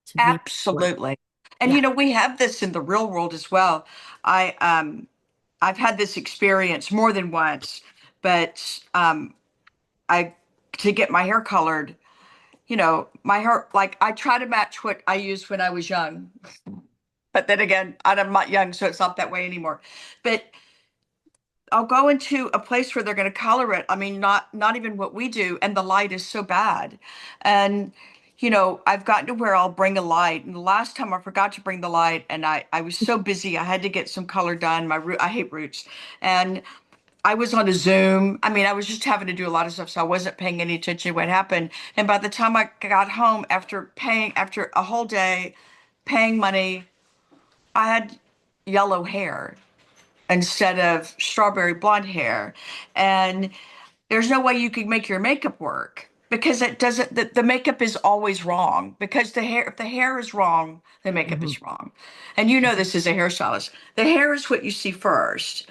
It's very important. Absolutely. And Yeah. we have this in the real world as well. I've had this experience more than once, but I to get my hair colored, my hair, like, I try to match what I used when I was young. But then again, I'm not young, so it's not that way anymore. But I'll go into a place where they're going to color it. I mean, not even what we do, and the light is so bad. And I've gotten to where I'll bring a light. And the last time I forgot to bring the light, and I was so busy, I had to get some color done. I hate roots, and I was on a Zoom. I mean, I was just having to do a lot of stuff, so I wasn't paying any attention to what happened. And by the time I got home after a whole day paying money, I had yellow hair instead of strawberry blonde hair. And there's no way you could make your makeup work because it doesn't, the makeup is always wrong because if the hair is wrong, the makeup Mhm. is wrong. And this is a hairstylist. The hair is what you see first.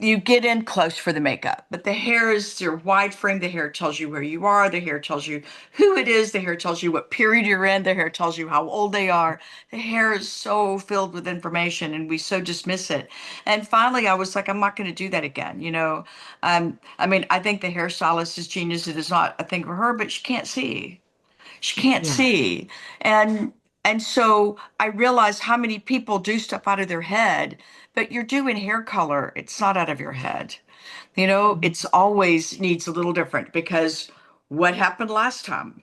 you get in close for the makeup, but the hair is your wide frame. The hair tells you where you are. The hair tells you who it is. The hair tells you what period you're in. The hair tells you how old they are. The hair is so filled with information, and we so dismiss it. And finally, I was like, I'm not going to do that again. I mean, I think the hairstylist is genius. It is not a thing for her, but she can't see. She can't Yeah. see. And and so I realized how many people do stuff out of their head, but you're doing hair color. It's not out of your head. It's always needs a little different because what happened last time?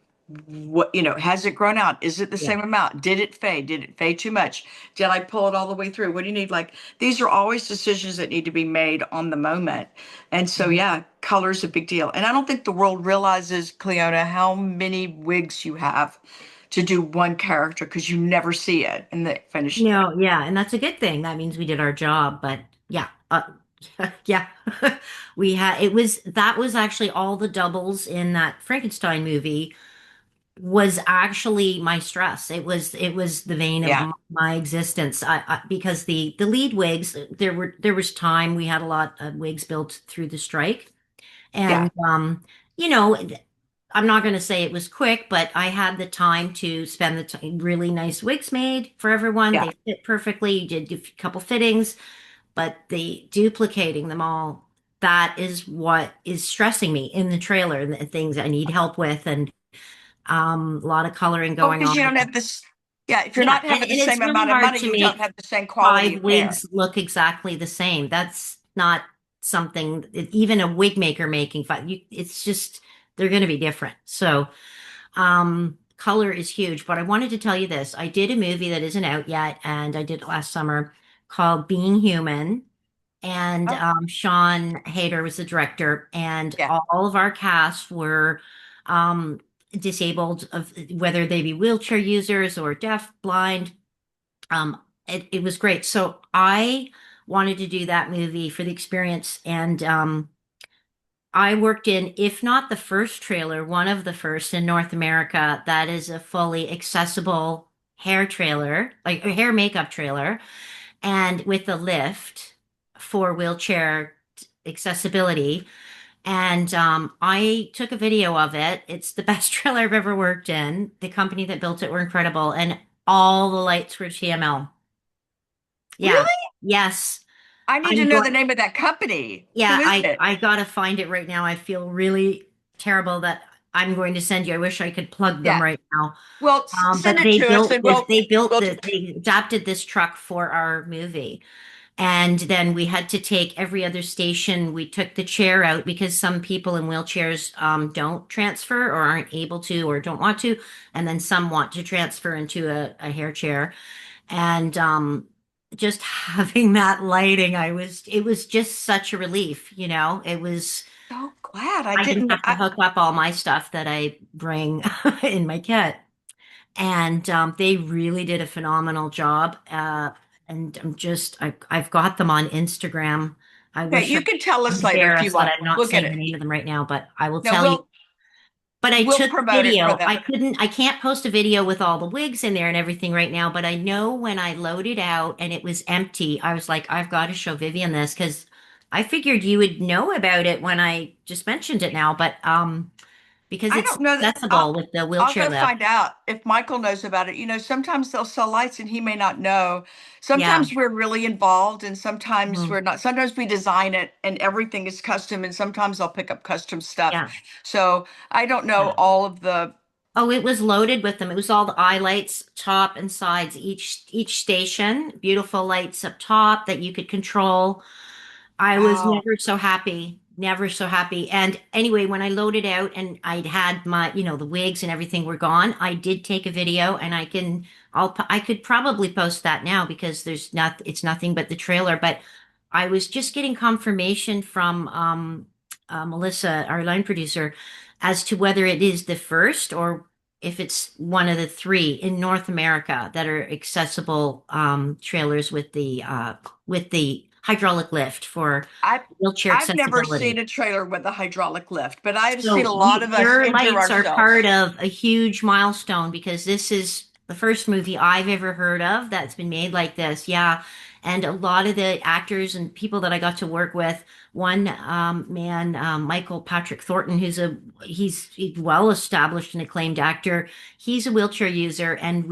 Has it grown out? Is it the Yeah. same amount? Did it fade? Did it fade too much? Did I pull it all the way through? What do you need? Like, these are always decisions that need to be made on the moment. And so, Mhm. yeah, color's a big deal. And I don't think the world realizes, Cleona, how many wigs you have to do one character because you never see it in the finished. No, yeah, and that's a good thing. That means we did our job. But yeah, yeah, we had that was actually all the doubles in that Frankenstein movie was actually my stress. It was the vein of Yeah, my existence. Because the lead wigs, there was time we had a lot of wigs built through the strike, yeah, and you know. I'm not going to say it was quick, but I had the time to spend the time. Really nice wigs made for everyone. yeah. They fit perfectly. You did a couple fittings, but the duplicating them all, that is what is stressing me in the trailer and the things I need help with, and a lot of coloring Oh, going because you on. don't have this. Yeah, if you're Yeah, not and, having the and it's same really amount of hard money, to you don't make have the same quality five of hair. wigs look exactly the same. That's not something, even a wig maker making five, it's just, they're going to be different. So, color is huge, but I wanted to tell you this. I did a movie that isn't out yet, and I did it last summer called Being Human. And Oh, Sean Hayter was the director, and yeah. all of our cast were um, disabled, of whether they be wheelchair users or deaf, blind. It was great. So I wanted to do that movie for the experience, and I worked in, if not the first trailer, one of the first in North America that is a fully accessible hair trailer, like a hair makeup trailer, and with a lift for wheelchair accessibility. And I took a video of it. It's the best trailer I've ever worked in. The company that built it were incredible, and all the lights were TML. Yeah. Really? Yes. I need to I'm know the going. name of that company. Who Yeah, is I it? I gotta find it right now. I feel really terrible that I'm going to send you. I wish I could plug them Yeah. right now. Well, But send it to us, and we'll. they adapted this truck for our movie. And then we had to take every other station. We took the chair out because some people in wheelchairs don't transfer or aren't able to or don't want to. And then some want to transfer into a hair chair. And just having that lighting, it was just such a relief, It was, So glad I I didn't didn't. have to hook up all my stuff that I bring in my kit. And they really did a phenomenal job. And I've got them on Instagram. I Okay, wish you can tell I'm us later if you embarrassed that want. I'm not We'll get saying the it. name of them right now, but I will No, tell you. But I we'll took promote it for video. them. I can't post a video with all the wigs in there and everything right now, but I know when I loaded out and it was empty, I was like, I've got to show Vivian this because I figured you would know about it when I just mentioned it now, but because I it's don't know that. accessible with the I'll wheelchair go lift. find out if Michael knows about it. Sometimes they'll sell lights and he may not know. Yeah. Sometimes we're really involved and sometimes Mhm. we're not. Sometimes we design it and everything is custom, and sometimes I'll pick up custom stuff. Yeah. So I don't know Yeah. all of the. Oh, it was loaded with them. It was all the eye lights, top and sides, each station. Beautiful lights up top that you could control. I was Wow. never so happy, never so happy. And anyway, when I loaded out and I'd had my, the wigs and everything were gone, I did take a video, and I could probably post that now because it's nothing but the trailer. But I was just getting confirmation from Melissa, our line producer, as to whether it is the first or if it's one of the three in North America that are accessible trailers with the hydraulic lift for I've wheelchair I've never seen accessibility. a trailer with a hydraulic lift, but I've seen a So lot of us your injure lights are part ourselves. of a huge milestone because this is the first movie I've ever heard of that's been made like this. Yeah. And a lot of the actors and people that I got to work with, one man, Michael Patrick Thornton, he's well established and acclaimed actor. He's a wheelchair user, and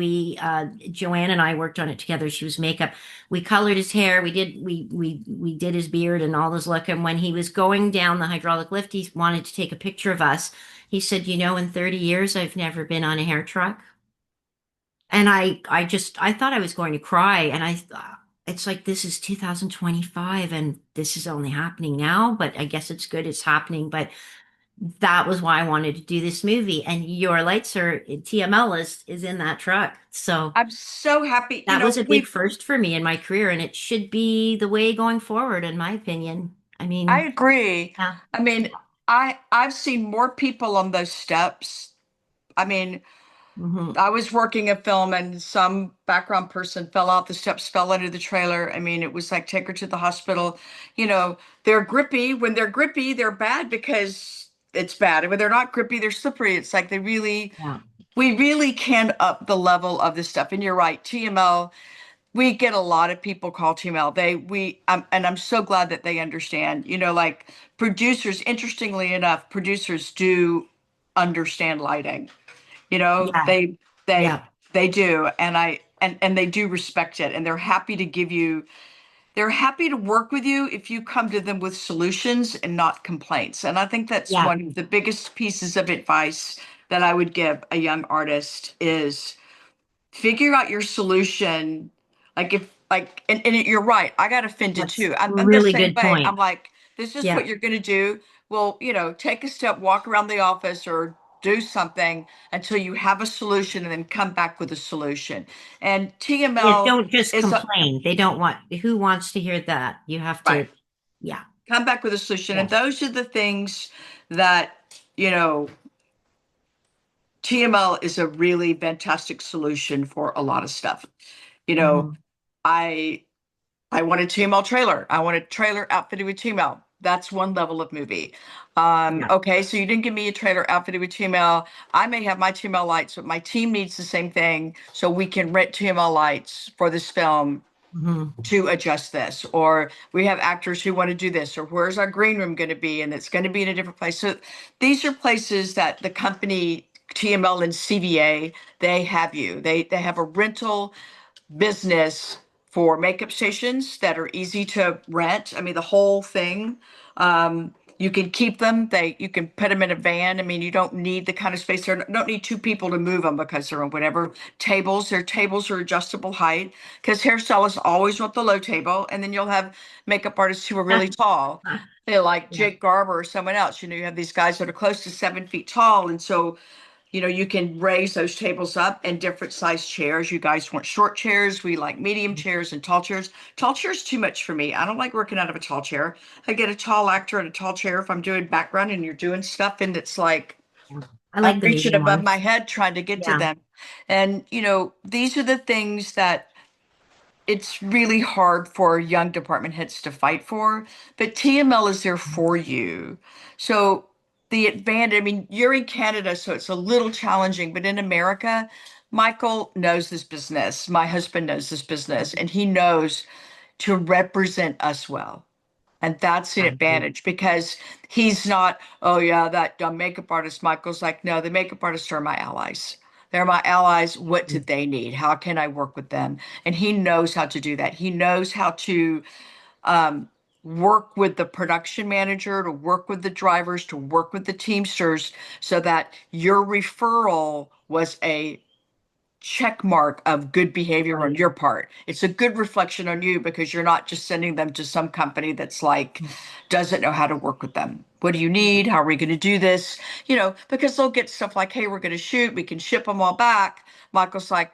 Joanne and I worked on it together. She was makeup. We colored his hair. We did his beard and all his look. And when he was going down the hydraulic lift, he wanted to take a picture of us. He said, in 30 years, I've never been on a hair truck. And I thought I was going to cry. And it's like, this is 2025 and this is only happening now, but I guess it's good it's happening. But that was why I wanted to do this movie. And Your Lights Are TML is in that truck. So I'm so happy. that was a big first for me in my career. And it should be the way going forward, in my opinion. I I mean, agree. yeah. I mean, I've seen more people on those steps. I mean, Hmm. I was working a film and some background person fell out the steps, fell under the trailer. I mean, it was like take her to the hospital. They're grippy. When they're grippy, they're bad because it's bad. And when they're not grippy, they're slippery. It's like Yeah. we really can up the level of this stuff. And you're right, TML, we get a lot of people call TML. And I'm so glad that they understand, like producers, interestingly enough, producers do understand lighting. You know, Yeah. they they Yeah. they do, and they do respect it, and they're happy to work with you if you come to them with solutions and not complaints. And I think that's Yeah. one of the biggest pieces of advice that I would give a young artist is figure out your solution. Like if like and you're right, I got offended That's too. a I'm the really same good way. I'm point. like, this is what Yeah. you're gonna do. Well, take a step, walk around the office or do something until you have a solution and then come back with a solution. And Yeah, TML don't just is a complain. They don't want, who wants to hear that? You have right. to, yeah, Come back with a solution. And yeah. those are the things that, you know, TML is a really fantastic solution for a lot of stuff. You know, Hmm. I I want a TML trailer. I want a trailer outfitted with TML. That's one level of movie. Yeah. Okay, so you didn't give me a trailer outfitted with TML. I may have my TML lights, but my team needs the same thing, so we can rent TML lights for this film Hmm. to adjust this. Or we have actors who want to do this, or where's our green room going to be? And it's going to be in a different place. So these are places that the company TML and CVA, they have you. They have a rental business for makeup stations that are easy to rent. I mean, the whole thing. You can keep them. You can put them in a van. I mean, you don't need the kind of space there. Don't need two people to move them because they're on whatever tables. Their tables are adjustable height because hairstylists always want the low table, and then you'll have makeup artists who are really tall. They're like Yeah. Jake Garber or someone else. You have these guys that are close to 7 feet tall, and so you can raise those tables up and different size chairs. You guys want short chairs. We like medium chairs and tall chairs. Tall chairs too much for me. I don't like working out of a tall chair. I get a tall actor in a tall chair if I'm doing background and you're doing stuff and it's like Yeah. I I'm like the reaching medium above my ones. head trying to get to Yeah. them. And these are the things that it's really hard for young department heads to fight for, but TML is there for you. So the advantage, I mean, you're in Canada, so it's a little challenging, but in America, Michael knows this business. My husband knows this business, and he knows to represent us well. And that's an I agree. advantage because he's not, oh yeah, that dumb makeup artist. Michael's like, no, the makeup artists are my allies. They're my allies. What do they need? How can I work with them? And he knows how to do that. He knows how to um, work with the production manager, to work with the drivers, to work with the Teamsters so that your referral was a check mark of good behavior on Right. your part. It's a good reflection on you because you're not just sending them to some company that's like doesn't know how to work with them. What do you need? How are we going to do this? Because they'll get stuff like, hey, we're going to shoot, we can ship them all back. Michael's like,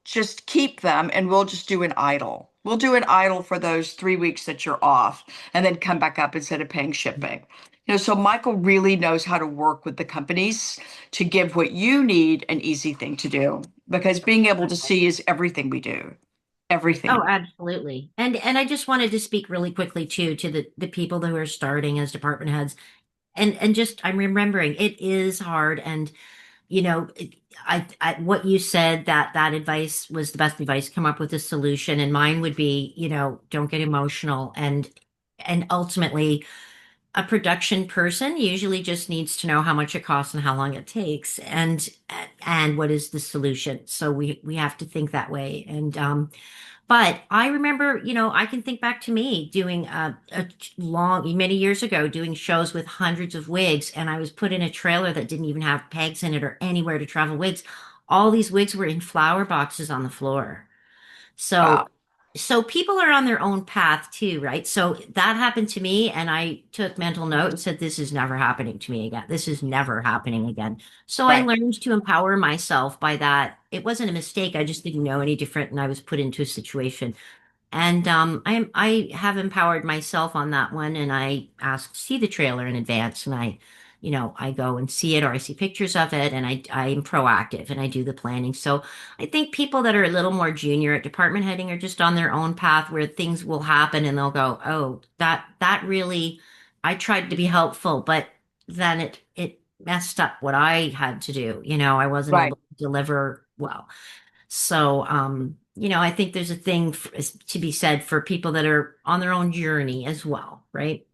just keep them and we'll just do an idle. We'll do an idle for those 3 weeks that you're off and then come back up instead of paying shipping. So Michael really knows how to work with the companies to give what you need an easy thing to do because being able to see is everything we do. Oh, Everything. absolutely. And I just wanted to speak really quickly too to the people who are starting as department heads. And just I'm remembering it is hard. And what you said, that advice was the best advice. Come up with a solution, and mine would be, don't get emotional, and ultimately, a production person usually just needs to know how much it costs and how long it takes, and what is the solution. So we have to think that way, and but I remember, I can think back to me doing a long, many years ago, doing shows with hundreds of wigs, and I was put in a trailer that didn't even have pegs in it or anywhere to travel wigs. All these wigs were in flower boxes on the floor. So, Wow. so people are on their own path too, right? So that happened to me, and I took mental note and said, "This is never happening to me again. This is never happening again." So I Right. learned to empower myself by that. It wasn't a mistake. I just didn't know any different, and I was put into a situation. And I have empowered myself on that one, and I ask to see the trailer in advance, and I go and see it, or I see pictures of it, and I am proactive and I do the planning. So I think people that are a little more junior at department heading are just on their own path where things will happen, and they'll go, "Oh, that really, I tried to be helpful, but then it messed up what I had to do. I wasn't Right. able to deliver well." So, I think there's a thing to be said for people that are on their own journey as well, right?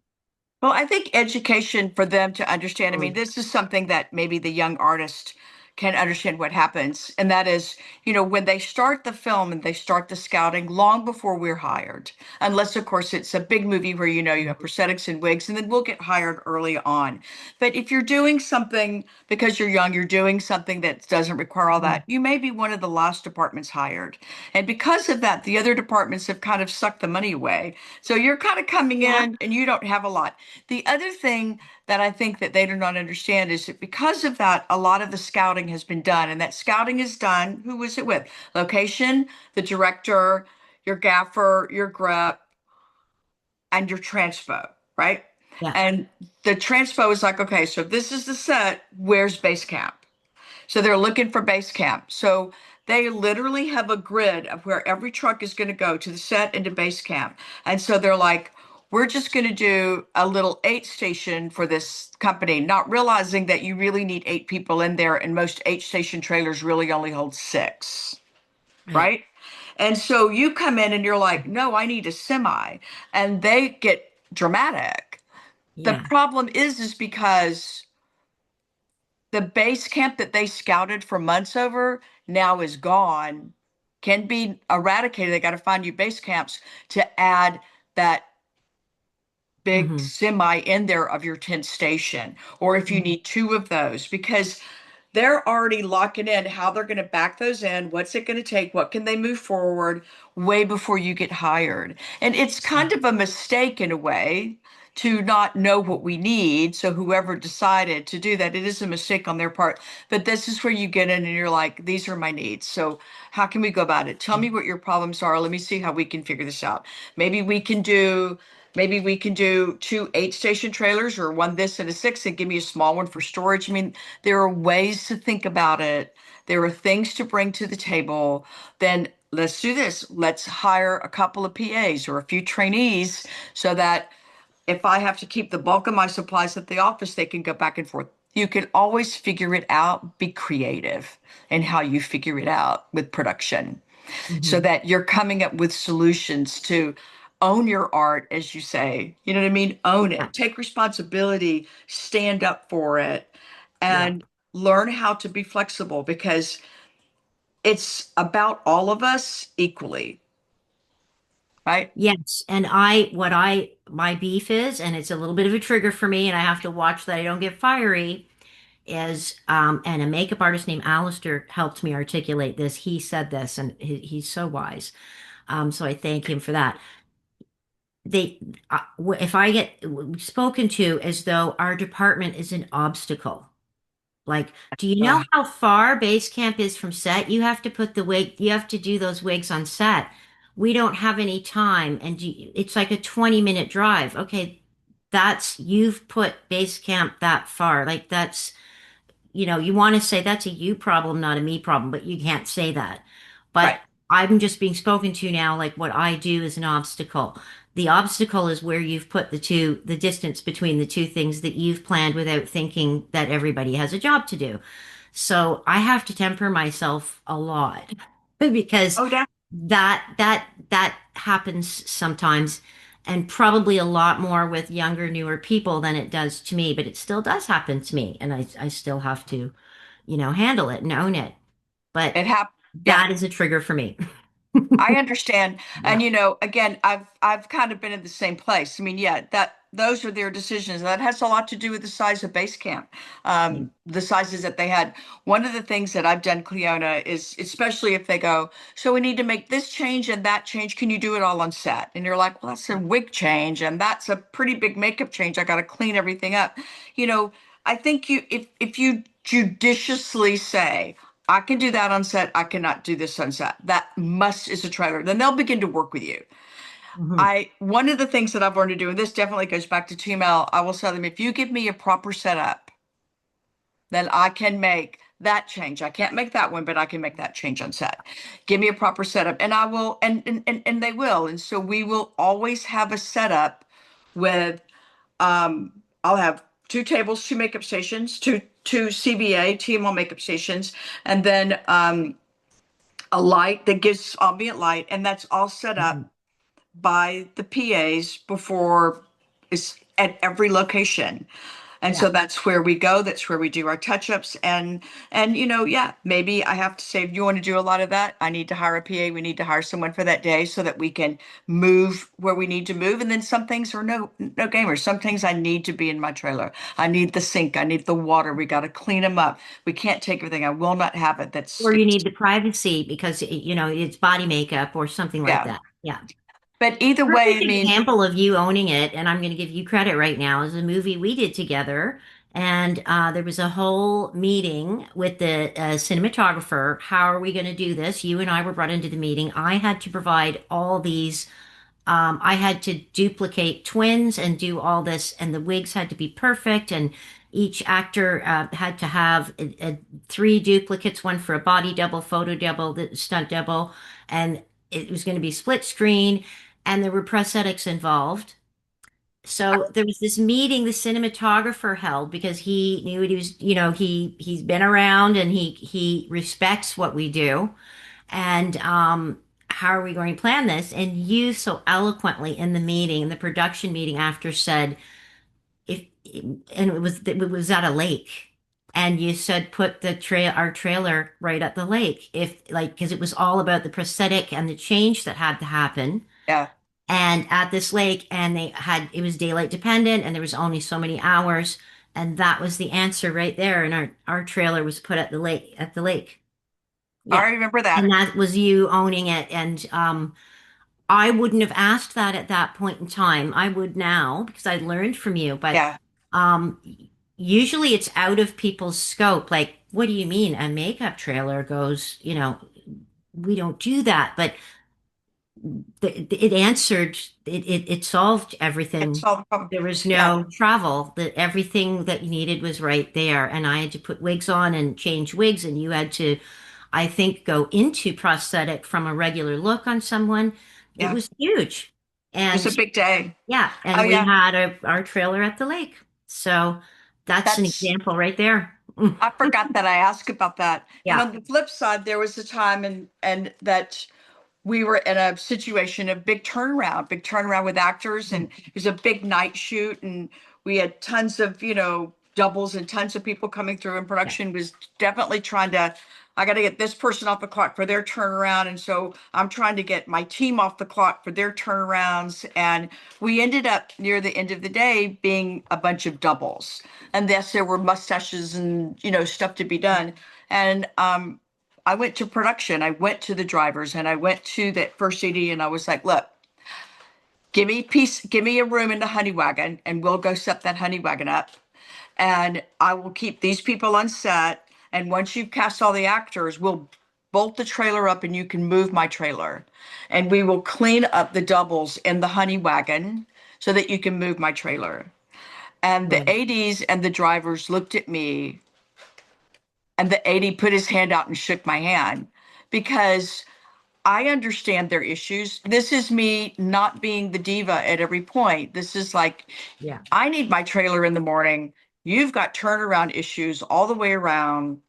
Well, I think education for them to understand. I mean, Mm. this is something that maybe the young artist can understand what happens. And that is, when they start the film and they start the scouting long before we're hired, unless, of course, it's a big movie where, you have prosthetics and wigs, and then we'll get hired early on. But if you're doing something because you're young, you're doing something that doesn't require all Mhm. that, you may be one of the last departments hired. And because of that, the other departments have kind of sucked the money away. So you're kind of coming Yeah. in and you don't have a lot. The other thing that I think that they do not understand is that because of that, a lot of the scouting has been done, and that scouting is done. Who was it with? Location, the director, your gaffer, your grep, and your transpo, right? Yeah. And the transpo is like, okay, so this is the set. Where's base camp? So they're looking for base camp. So they literally have a grid of where every truck is going to go to the set and to base camp. And so they're like, we're just going to do a little 8 station for this company, not realizing that you really need 8 people in there, and most 8 station trailers really only hold 6, Right. right? And so you come in and you're like, no, I need a semi. And they get dramatic. The Yeah. problem is because the base camp that they scouted for months over now is gone, can be eradicated. They got to find new base camps to add that big Hmm. semi in there of your 10th station, or if you Hmm. need 2 of those, because they're already locking in how they're going to back those in, what's it going to take, what can they move forward way before you get hired. And it's kind of a mistake in a way to not know what we need. So whoever decided to do that, it is a mistake on their part. But this is where you get in and you're like, these are my needs. So how can we go about it? Tell me what your problems are. Let me see how we can figure this out. Maybe we can do Maybe we can do 2 8 station trailers, or one this and a 6, and give me a small one for storage. I mean, there are ways to think about it. There are things to bring to the table. Then let's do this. Let's hire a couple of PAs or a few trainees so that if I have to keep the bulk of my supplies at the office, they can go back and forth. You can always figure it out. Be creative in how you figure it out with production so Hmm. that you're coming up with solutions to own your art, as you say. You know what I mean? Own Yeah. it, take responsibility, stand up for it, Yeah. and learn how to be flexible, because it's about all of us equally, right? Yes. And my beef is, and it's a little bit of a trigger for me, and I have to watch that I don't get fiery, is, and a makeup artist named Alistair helped me articulate this. He said this, and he's so wise. So I thank him for that. They, if I get spoken to as though our department is an obstacle, like, do you know Uh, how far base camp is from set? You have to do those wigs on set. We don't have any time, and it's like a 20-minute drive. Okay, you've put base camp that far. Like, you want to say that's a you problem, not a me problem, but you can't say that. But right, I'm just being spoken to now, like what I do is an obstacle. The obstacle is where you've put the distance between the two things that you've planned without thinking that everybody has a job to do. So I have to temper myself a lot because Oh, that that happens sometimes, and probably a lot more with younger, newer people than it does to me, but it still does happen to me, and I still have to, handle it and own it. But it happened. Yeah. that is a trigger for me. I understand. Yeah. And again, I've kind of been in the same place. I mean, yeah, that those are their decisions. That has a lot to do with the size of base camp, Yeah. the sizes that they had. One of the things that I've done, Cleona, is especially if they go, so we need to make this change and that change. Can you do it all on set? And you're like, well, that's a wig change, and that's a pretty big makeup change. I got to clean everything up. You know, I think if you judiciously say, I can do that on set. I cannot do this on set. That must is a trailer. Then they'll begin to work with you. Mhm. I One of the things that I've learned to do, and this definitely goes back to TML, I will tell them if you give me a proper setup, then I can make that change. I can't make that one, but I can make that change on set. Give me a proper setup, and I will, and they will. And so we will always have a setup with I'll have two tables, two makeup stations, two CBA, TML makeup stations, and then a light that gives ambient light, and that's all set Mhm. up by the PAs before it's at every location. And Yeah. so that's where we go. That's where we do our touch-ups. And yeah, maybe I have to say, if you want to do a lot of that, I need to hire a PA. We need to hire someone for that day so that we can move where we need to move. And then some things are no gamers. Some things I need to be in my trailer. I need the sink. I need the water. We got to clean them up. We can't take everything. I will not have it. Or you need the privacy because it's body makeup or something like Yeah. that. Yeah. But either way, Perfect I mean, example of you owning it, and I'm going to give you credit right now, is a movie we did together. And there was a whole meeting with the cinematographer. How are we going to do this? You and I were brought into the meeting. I had to provide all these. I had to duplicate twins and do all this, and the wigs had to be perfect. And each actor had to have three duplicates, one for a body double, photo double, the stunt double, and it was going to be split screen, and there were prosthetics involved. So there was this meeting the cinematographer held because he knew what he was, he's been around and he respects what we do. And how are we going to plan this? And you so eloquently in the meeting, in the production meeting after said, if and it was at a lake. And you said put our trailer right at the lake. If like because it was all about the prosthetic and the change that had to happen yeah. and at this lake, and it was daylight dependent and there was only so many hours, and that was the answer right there, and our trailer was put at the lake. Yeah. I remember And that. that was you owning it. And I wouldn't have asked that at that point in time. I would now because I learned from you. But Yeah. um, usually it's out of people's scope. Like, what do you mean? A makeup trailer goes, we don't do that. But it answered, it solved It's everything. all the problem. There was Yeah. no travel, that everything that you needed was right there. And I had to put wigs on and change wigs, and you had to, I think, go into prosthetic from a regular look on someone. It Yeah. was huge. It was a And big day. yeah, Oh and we yeah. had our trailer at the lake. So that's an That's example right there. I forgot that I asked about that. And Yeah. on the flip side, there was a time and that we were in a situation of big turnaround with actors, and it was a big night shoot, and we had tons of, doubles and tons of people coming through, and Yeah. production was definitely trying to, I got to get this person off the clock for their turnaround. And so I'm trying to get my team off the clock for their turnarounds. And we ended up near the end of the day being a bunch of doubles. And yes, there were mustaches and, stuff to be done. And I went to production. I went to the drivers and I went to that first AD and I was like, look, give me a room in the honey wagon and we'll go set that honey wagon up. And I will keep these people on set. And once you've cast all the actors, we'll bolt the trailer up and you can move my trailer. And we will clean up the doubles in the honey wagon so that you can move my trailer. And the Good. ADs and the drivers looked at me, and the AD put his hand out and shook my hand because I understand their issues. This is me not being the diva at every point. This is like, Yeah. I need my trailer in the morning. You've got turnaround issues all the way around.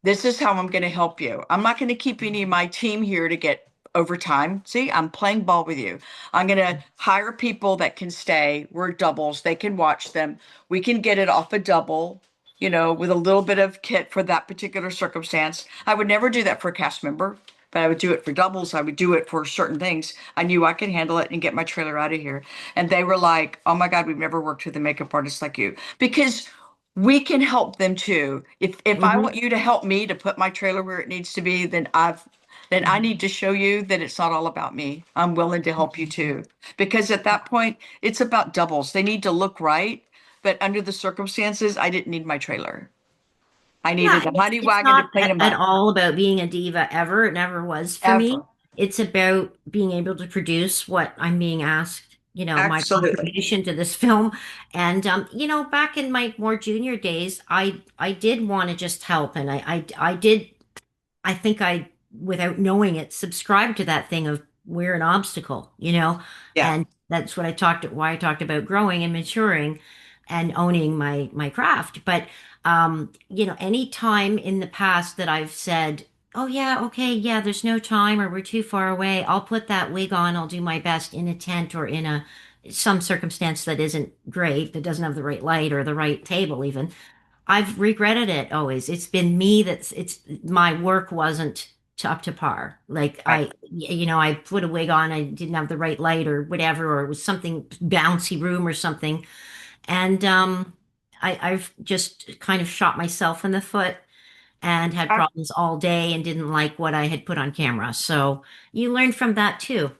this is how I'm going to help you. I'm not going to keep any of my team here to get overtime. See, I'm playing ball with you. I'm going to hire people that can stay. We're doubles. They can watch them. We can get it off a double, with a little bit of kit for that particular circumstance. I would never do that for a cast member, but I would do it for doubles. I would do it for certain things. I knew I could handle it and get my trailer out of here. And they were like, oh my God, we've never worked with a makeup artist like you. Because we can help them too. If I Hmm. want you to help me to put my trailer where it needs to be, then I need to show you that it's not all about me. I'm willing to help you too. Because at that point, it's about doubles. They need to look right, but under the circumstances, I didn't need my trailer. I Yeah, needed a and honey it's wagon to not clean them at up. all about being a diva ever. It never was for Ever. me. It's about being able to produce what I'm being asked, my Absolutely. contribution to this film. And back in my more junior days, I did want to just help, and I did. I think I, without knowing it, subscribed to that thing of we're an obstacle. Yeah. And that's why I talked about growing and maturing and owning my craft. But any time in the past that I've said, oh yeah, okay, yeah, there's no time or we're too far away, I'll put that wig on, I'll do my best in a tent or in a some circumstance that isn't great, that doesn't have the right light or the right table even. I've regretted it always. It's been me it's my work wasn't up to par. Like Right. I put a wig on, I didn't have the right light or whatever, or it was something bouncy room or something. And I've just kind of shot myself in the foot and had I, problems all day and didn't like what I had put on camera. So you learn from that too,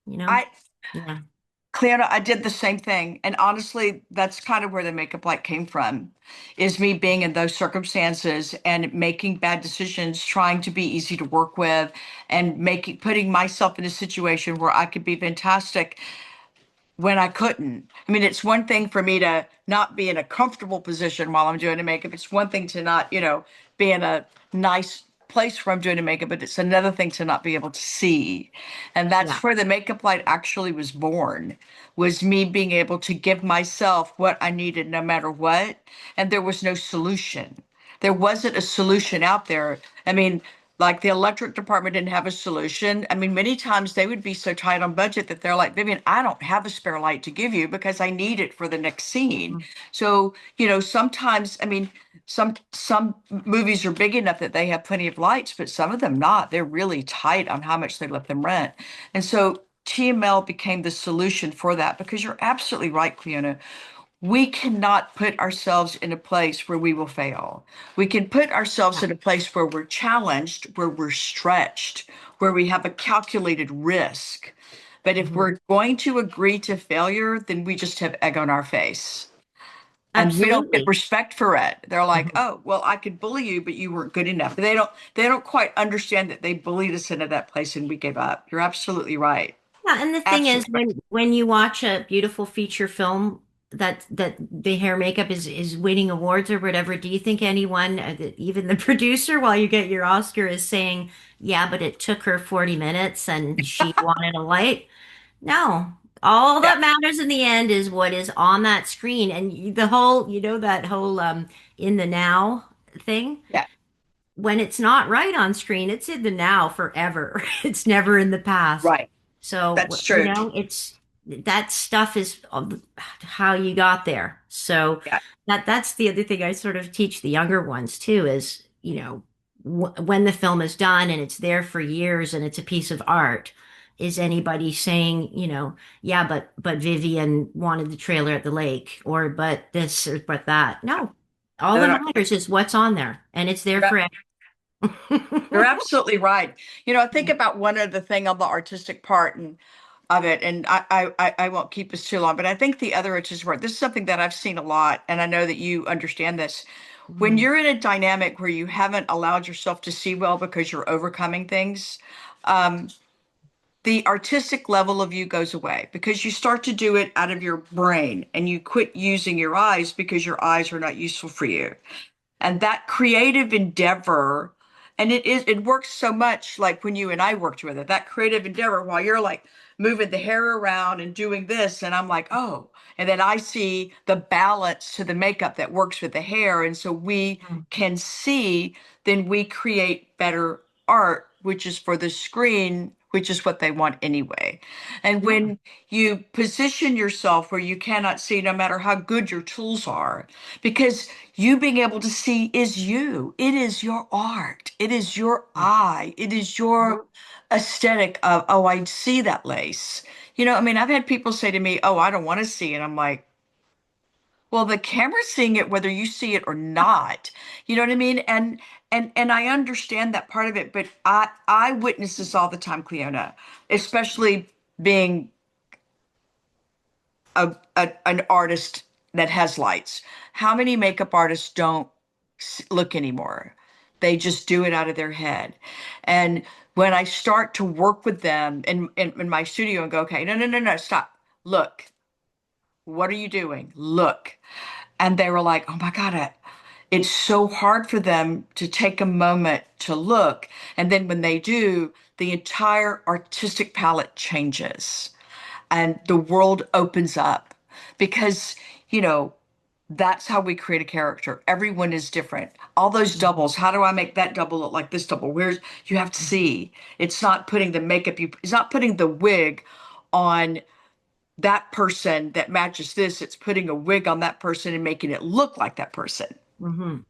you know? I, Yeah. Cleona, I did the same thing. And honestly, that's kind of where the makeup light came from, is me being in those circumstances and making bad decisions, trying to be easy to work with and putting myself in a situation where I could be fantastic when I couldn't. I mean, it's one thing for me to not be in a comfortable position while I'm doing the makeup. It's one thing to not, be in a nice place where I'm doing the makeup, but it's another thing to not be able to see. And that's Yeah. where the makeup light actually was born, was me being able to give myself what I needed no matter what. And there was no solution. There wasn't a solution out there. I mean, like the electric department didn't have a solution. I mean, many times they would be so tight on budget that they're like, Vivian, I don't have a spare light to give you because I need it for the next scene. So, sometimes, I mean, some movies are big enough that they have plenty of lights, but some of them not. They're really tight on how much they let them rent. And so TML became the solution for that because you're absolutely right, Cleona. We cannot put ourselves in a place where we will fail. We can put ourselves Yeah. in a place where we're challenged, where we're stretched, where we have a calculated risk. But if Mhm. we're going to agree to failure, then we just have egg on our face. And we don't get Absolutely. respect for it. They're like, Mhm. "Oh, well, I could bully you, but you weren't good enough." They don't quite understand that they bullied us into that place and we gave up. You're absolutely right. Yeah, and the thing is, Absolutely right. when you watch a beautiful feature film that the hair makeup is winning awards or whatever, do you think anyone, even the producer, while you get your Oscar, is saying, "Yeah, but it took her 40 minutes and she wanted a light"? No. All Yeah. that matters in the end is what is on that screen, and the whole, that whole in the now thing. Yeah. When it's not right on screen, it's in the now forever. It's never in the past. Right. So, That's true. it's that stuff is how you got there. So Yeah. that's the other thing I sort of teach the younger ones too is, w when the film is done and it's there for years and it's a piece of art, is anybody saying, yeah, but Vivian wanted the trailer at the lake or but this or but that. No. All No, that no, matters is what's on there and it's there you're, for you're absolutely right. I think about one other thing on the artistic part and of it, and I won't keep us too long, but I think the other artistic part, this is something that I've seen a lot, and I know that you understand this. When Mhm. you're in a dynamic where you haven't allowed yourself to see well because you're overcoming things, um, the artistic level of you goes away because you start to do it out of your brain and you quit using your eyes because your eyes are not useful for you. And that creative endeavor And it works so much like when you and I worked with it, that creative endeavor while you're like moving the hair around and doing this. And I'm like, oh, and then I see the balance to the makeup that works with the hair. And so we Mm. can see, then we create better art, which is for the screen, which is what they want anyway. And Yeah. when you position yourself where you cannot see, no matter how good your tools are, because you being able to see is you. It is your art. It is your eye. It is your aesthetic of, oh, I see that lace. I mean, I've had people say to me, oh, I don't want to see it. I'm like, well, the camera's seeing it whether you see it or not. You know what I mean? And I understand that part of it, but I witness this all the time, Cleona, especially being an artist that has lights. How many makeup artists don't look anymore? They just do it out of their head. And when I start to work with them in my studio and go, okay, no, no, no, no, stop. Look, what are you doing? Look. And they were like, oh my God, it's so hard for them to take a moment to look. And then when they do, the entire artistic palette changes and the world opens up because, you know, that's how we create a character. Everyone is different. All those doubles, how do I make that double look like this double? Where's you have to see. It's not putting the makeup it's not putting the wig on that person that matches this. It's putting a wig on that person and making it look like that person. Mm-hmm.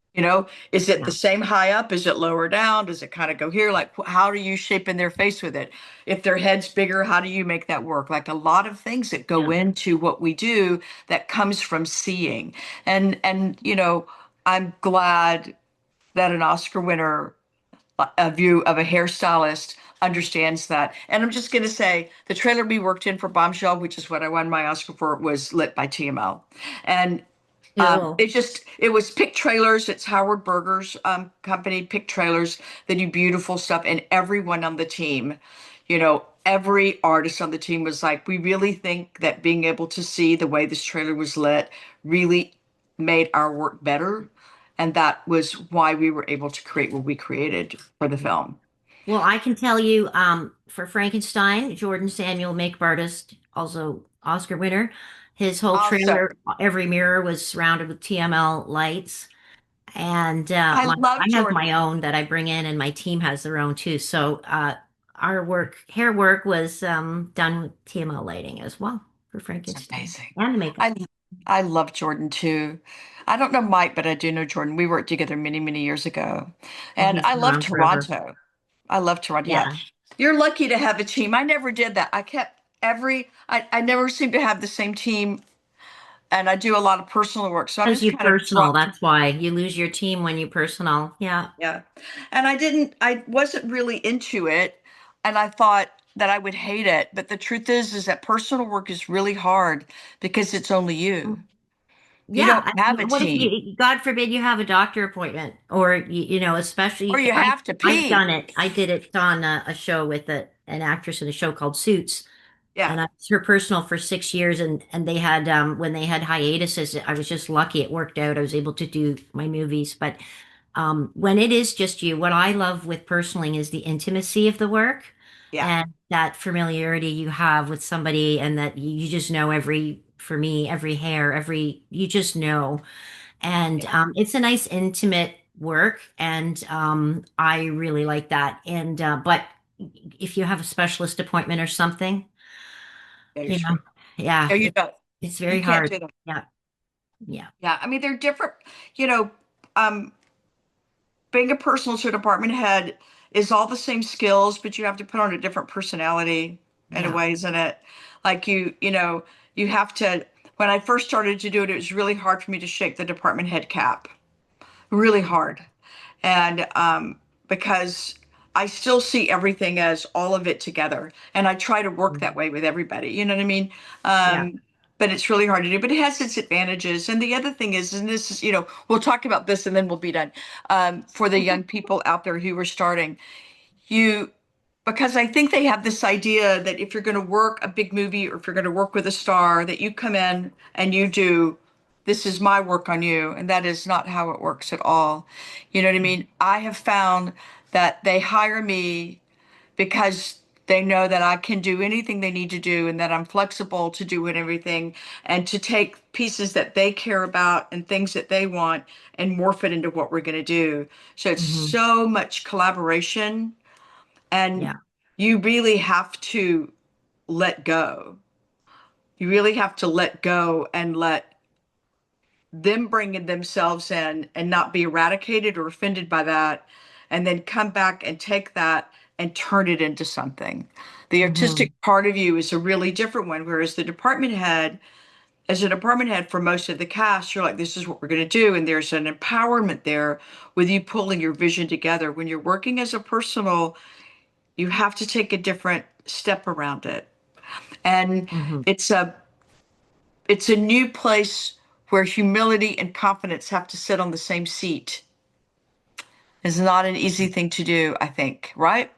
Is it the Yeah. same high up? Is it lower down? Does it kind of go here? Like, how do you shape in their face with it? If their head's bigger, how do you make that work? Like a lot of things that go Yeah. into what we do that comes from seeing. And I'm glad that an Oscar winner, a view of a hairstylist understands that. And I'm just going to say the trailer we worked in for Bombshell, which is what I won my Oscar for, was lit by TML. And Cool. it was Pick Trailers. It's Howard Berger's company, Pick Trailers. They do beautiful stuff. And everyone on the team, every artist on the team was like, we really think that being able to see the way this trailer was lit really made our work better. And that was why we were able to create what we created for the film. Well, I can tell you, for Frankenstein, Jordan Samuel, makeup artist, also Oscar winner, his whole Awesome. trailer, every mirror was surrounded with TML lights. And I love I have Jordan. my own that I bring in, and my team has their own too. So our hair work was done with TML lighting as well for It's Frankenstein amazing. and the makeup. I I love Jordan too. I don't know Mike, but I do know Jordan. We worked together many, many years ago. Well, And he's I been love around forever. Toronto. I love Toronto. Yeah. Yeah, You're lucky to have a team. I never did that. I never seem to have the same team, and I do a lot of personal work. So I'm because just you kind of personal. dropped. That's why you lose your team when you personal. Yeah. Yeah. And I wasn't really into it, and I thought that I would hate it. But the truth is that personal work is really hard because it's only you. You don't Yeah. have a What if team, you, God forbid, you have a doctor appointment, or or especially you have to I've pee. done it. I did it on a show with an actress in a show called Suits, Yeah. and I was her personal for 6 years, and they had when they had hiatuses, I was just lucky it worked out. I was able to do my movies, but when it is just you, what I love with personaling is the intimacy of the work Yeah. and that familiarity you have with somebody, and that you just know for me, every hair, you just know. And Yeah. it's a nice, intimate work, and I really like that. And but if you have a specialist appointment or something, Yeah, you're you know, screwed. yeah, No, you don't. it's You very can't hard. do that. Yeah, yeah, Yeah. I mean, they're different. You know, um, being a personal to a department head is all the same skills, but you have to put on a different personality in a yeah. way, isn't it? Like you have to, when I first started to do it, it was really hard for me to shake the department head cap. Really hard. And because I still see everything as all of it together, and I try to work that way with everybody. You know what I mean? Yeah. But it's really hard to do. But it has its advantages. And the other thing is, and this is, we'll talk about this and then we'll be done. For the young people out there who are starting, you because I think they have this idea that if you're going to work a big movie or if you're going to work with a star, that you come in and you do, this is my work on you. And that is not how it works at all. You know what I mean? I have found that they hire me because they know that I can do anything they need to do and that I'm flexible to do it everything and to take pieces that they care about and things that they want and morph it into what we're going to do. So it's Hmm. so much collaboration, and Yeah. you really have to let go. You really have to let go and let them bring in themselves in and not be eradicated or offended by that, and then come back and take that and turn it into something. The Hmm. artistic part of you is a really different one, whereas the department head, as a department head for most of the cast, you're like, this is what we're going to do. And there's an empowerment there with you pulling your vision together. When you're working as a personal, you have to take a different step around it. And Hmm. it's a it's a new place where humility and confidence have to sit on the same seat. Is not an easy thing to do, I think, right?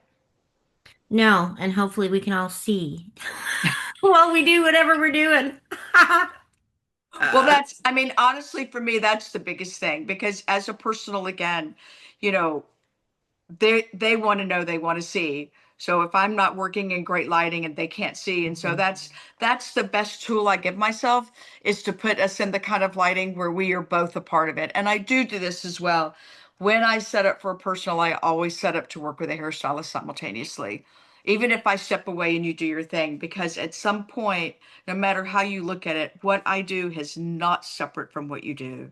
No, and hopefully we can all see while we do whatever we're doing. Well, that's, I mean, honestly, for me, that's the biggest thing because as a personal, again, you know, they want to know, they want to see. So if I'm not working in great lighting and they can't see, and so Mhm. that's the best tool I give myself, is to put us in the kind of lighting where we are both a part of it. And I do this as well. When I set up for a personal, I always set up to work with a hairstylist simultaneously. Even if I step away and you do your thing, because at some point, no matter how you look at it, what I do is not separate from what you do.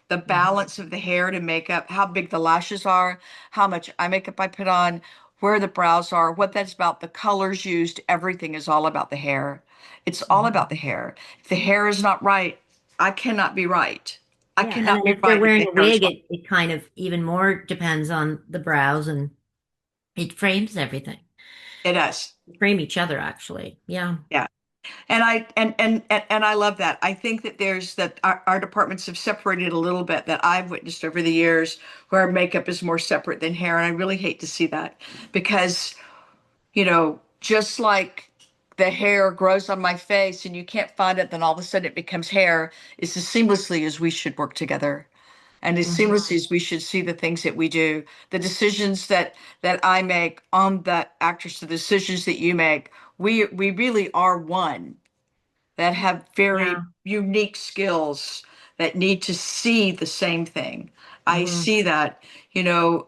The Mhm. balance of the hair to makeup, how big the lashes are, how much eye makeup I put on, where the brows are, what that's about, the colors used, everything is all about the hair. It's all Mhm. about the hair. If the hair is not right, I cannot be right. I Yeah, and cannot then be if they're right if wearing the a hair is wig, wrong. it kind of even more depends on the brows and it frames everything. It does. Frame each other, actually. Yeah. Yeah. And I love that. I think that there's that our departments have separated a little bit that I've witnessed over the years where makeup is more separate than hair. And I really hate to see that because just like the hair grows on my face and you can't find it, then all of a sudden it becomes hair, is as seamlessly as we should work together. And as Hmm. seamlessly as we should see the things that we do, the decisions that I make on the actress, the decisions that you make, we really are one that have very Yeah. unique skills that need to see the same thing. I Hmm. see that, you know,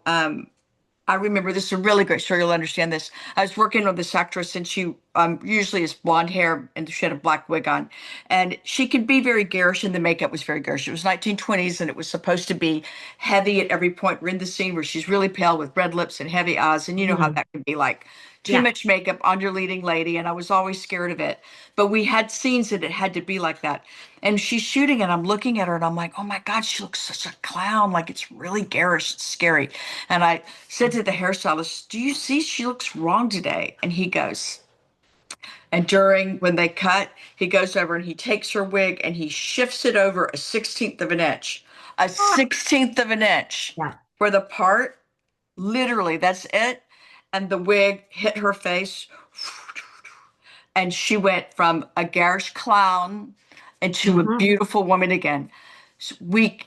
I remember this is a really great story. You'll understand this. I was working with this actress, and she usually has blonde hair, and she had a black wig on, and she could be very garish, and the makeup was very garish. It was 1920s, and it was supposed to be heavy at every point. We're in the scene where she's really pale with red lips and heavy eyes, and you know how Hmm. that can be like too Yeah. much makeup on your leading lady, and I was always scared of it. But we had scenes that it had to be like that. And she's shooting, and I'm looking at her, and I'm like, oh my God, she looks such a clown. Like it's really garish, it's scary. And I said to the hairstylist, do you see she looks wrong today? And he goes, and during when they cut, he goes over and he takes her wig and he shifts it over a 16th of an inch, a Ah. 16th of an inch Yeah. for the part. Literally, that's it. And the wig hit her face. And she went from a garish clown into a Hmm. beautiful woman again. We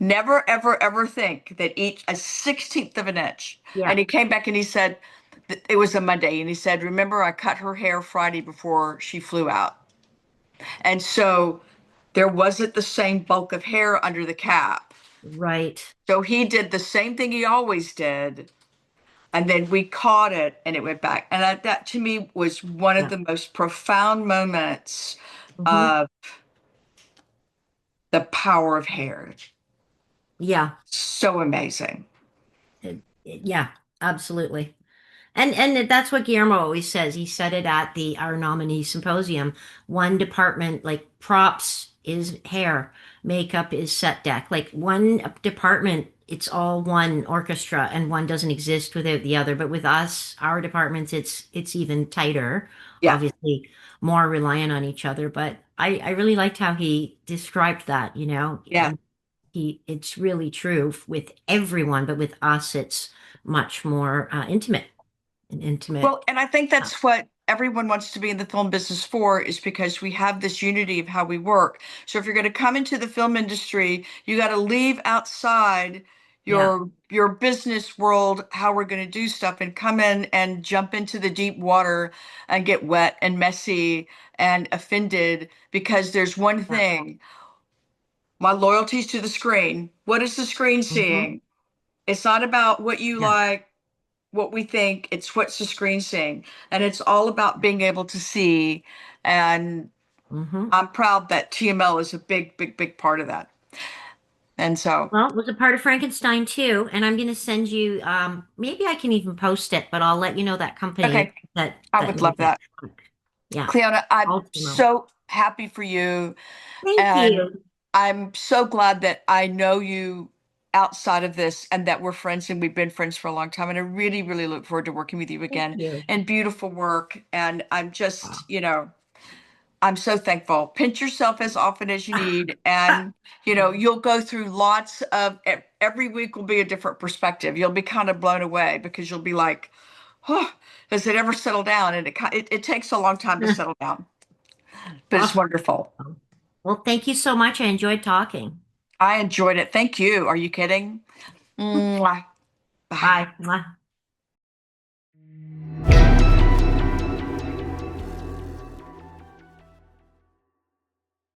never, ever, ever think that each a 16th of an inch. Yeah. And he came back and he said, it was a Monday, and he said, remember, I cut her hair Friday before she flew out. And so there wasn't the same bulk of hair under the cap. Right. So he did the same thing he always did. And then we caught it and it went back. And that to me was one of Yeah. the most profound moments Hmm. of the power of hair. Yeah. So amazing. Yeah. Absolutely. And that's what Guillermo always says. He said it at the our nominee symposium. One department, like props is hair, makeup is set deck. Like one department, it's all one orchestra, and one doesn't exist without the other. But with us, our departments, it's even tighter, Yeah. obviously more reliant on each other. But I really liked how he described that, Yeah. and it's really true with everyone, but with us, it's much more intimate an intimate. Well, and I think uh, that's what everyone wants to be in the film business for, is because we have this unity of how we work. So if you're going to come into the film industry, you got to leave outside Yeah. your business world, how we're going to do stuff, and come in and jump into the deep water and get wet and messy and offended because there's one Yeah. thing. My loyalties to the screen. What is the screen Hmm. seeing? It's not about what you Yeah. like, what we think, it's what's the screen seeing. And it's all about being able to see. And Hmm. I'm proud that TML is a big, big, big part of that. And so, Well, it was a part of Frankenstein too, and I'm going to send you. Maybe I can even post it, but I'll let you know that company okay, I that would love made that that. book. Yeah, Cleona, I'm Ultimo. so happy for you. Thank And you. I'm so glad that I know you outside of this and that we're friends and we've been friends for a long time. And I really, really look forward to working with you Thank again you. and beautiful work. And I'm just, I'm so thankful. Pinch yourself as often as you need. And, you'll go through lots of, every week will be a different perspective. You'll be kind of blown away because you'll be like, oh, does it ever settle down? And it takes a long time to settle down, but it's wonderful. Awesome. Well, thank you so much. I enjoyed talking. I enjoyed it. Thank you. Are you kidding? Mwah. Bye. Bye. Mwah.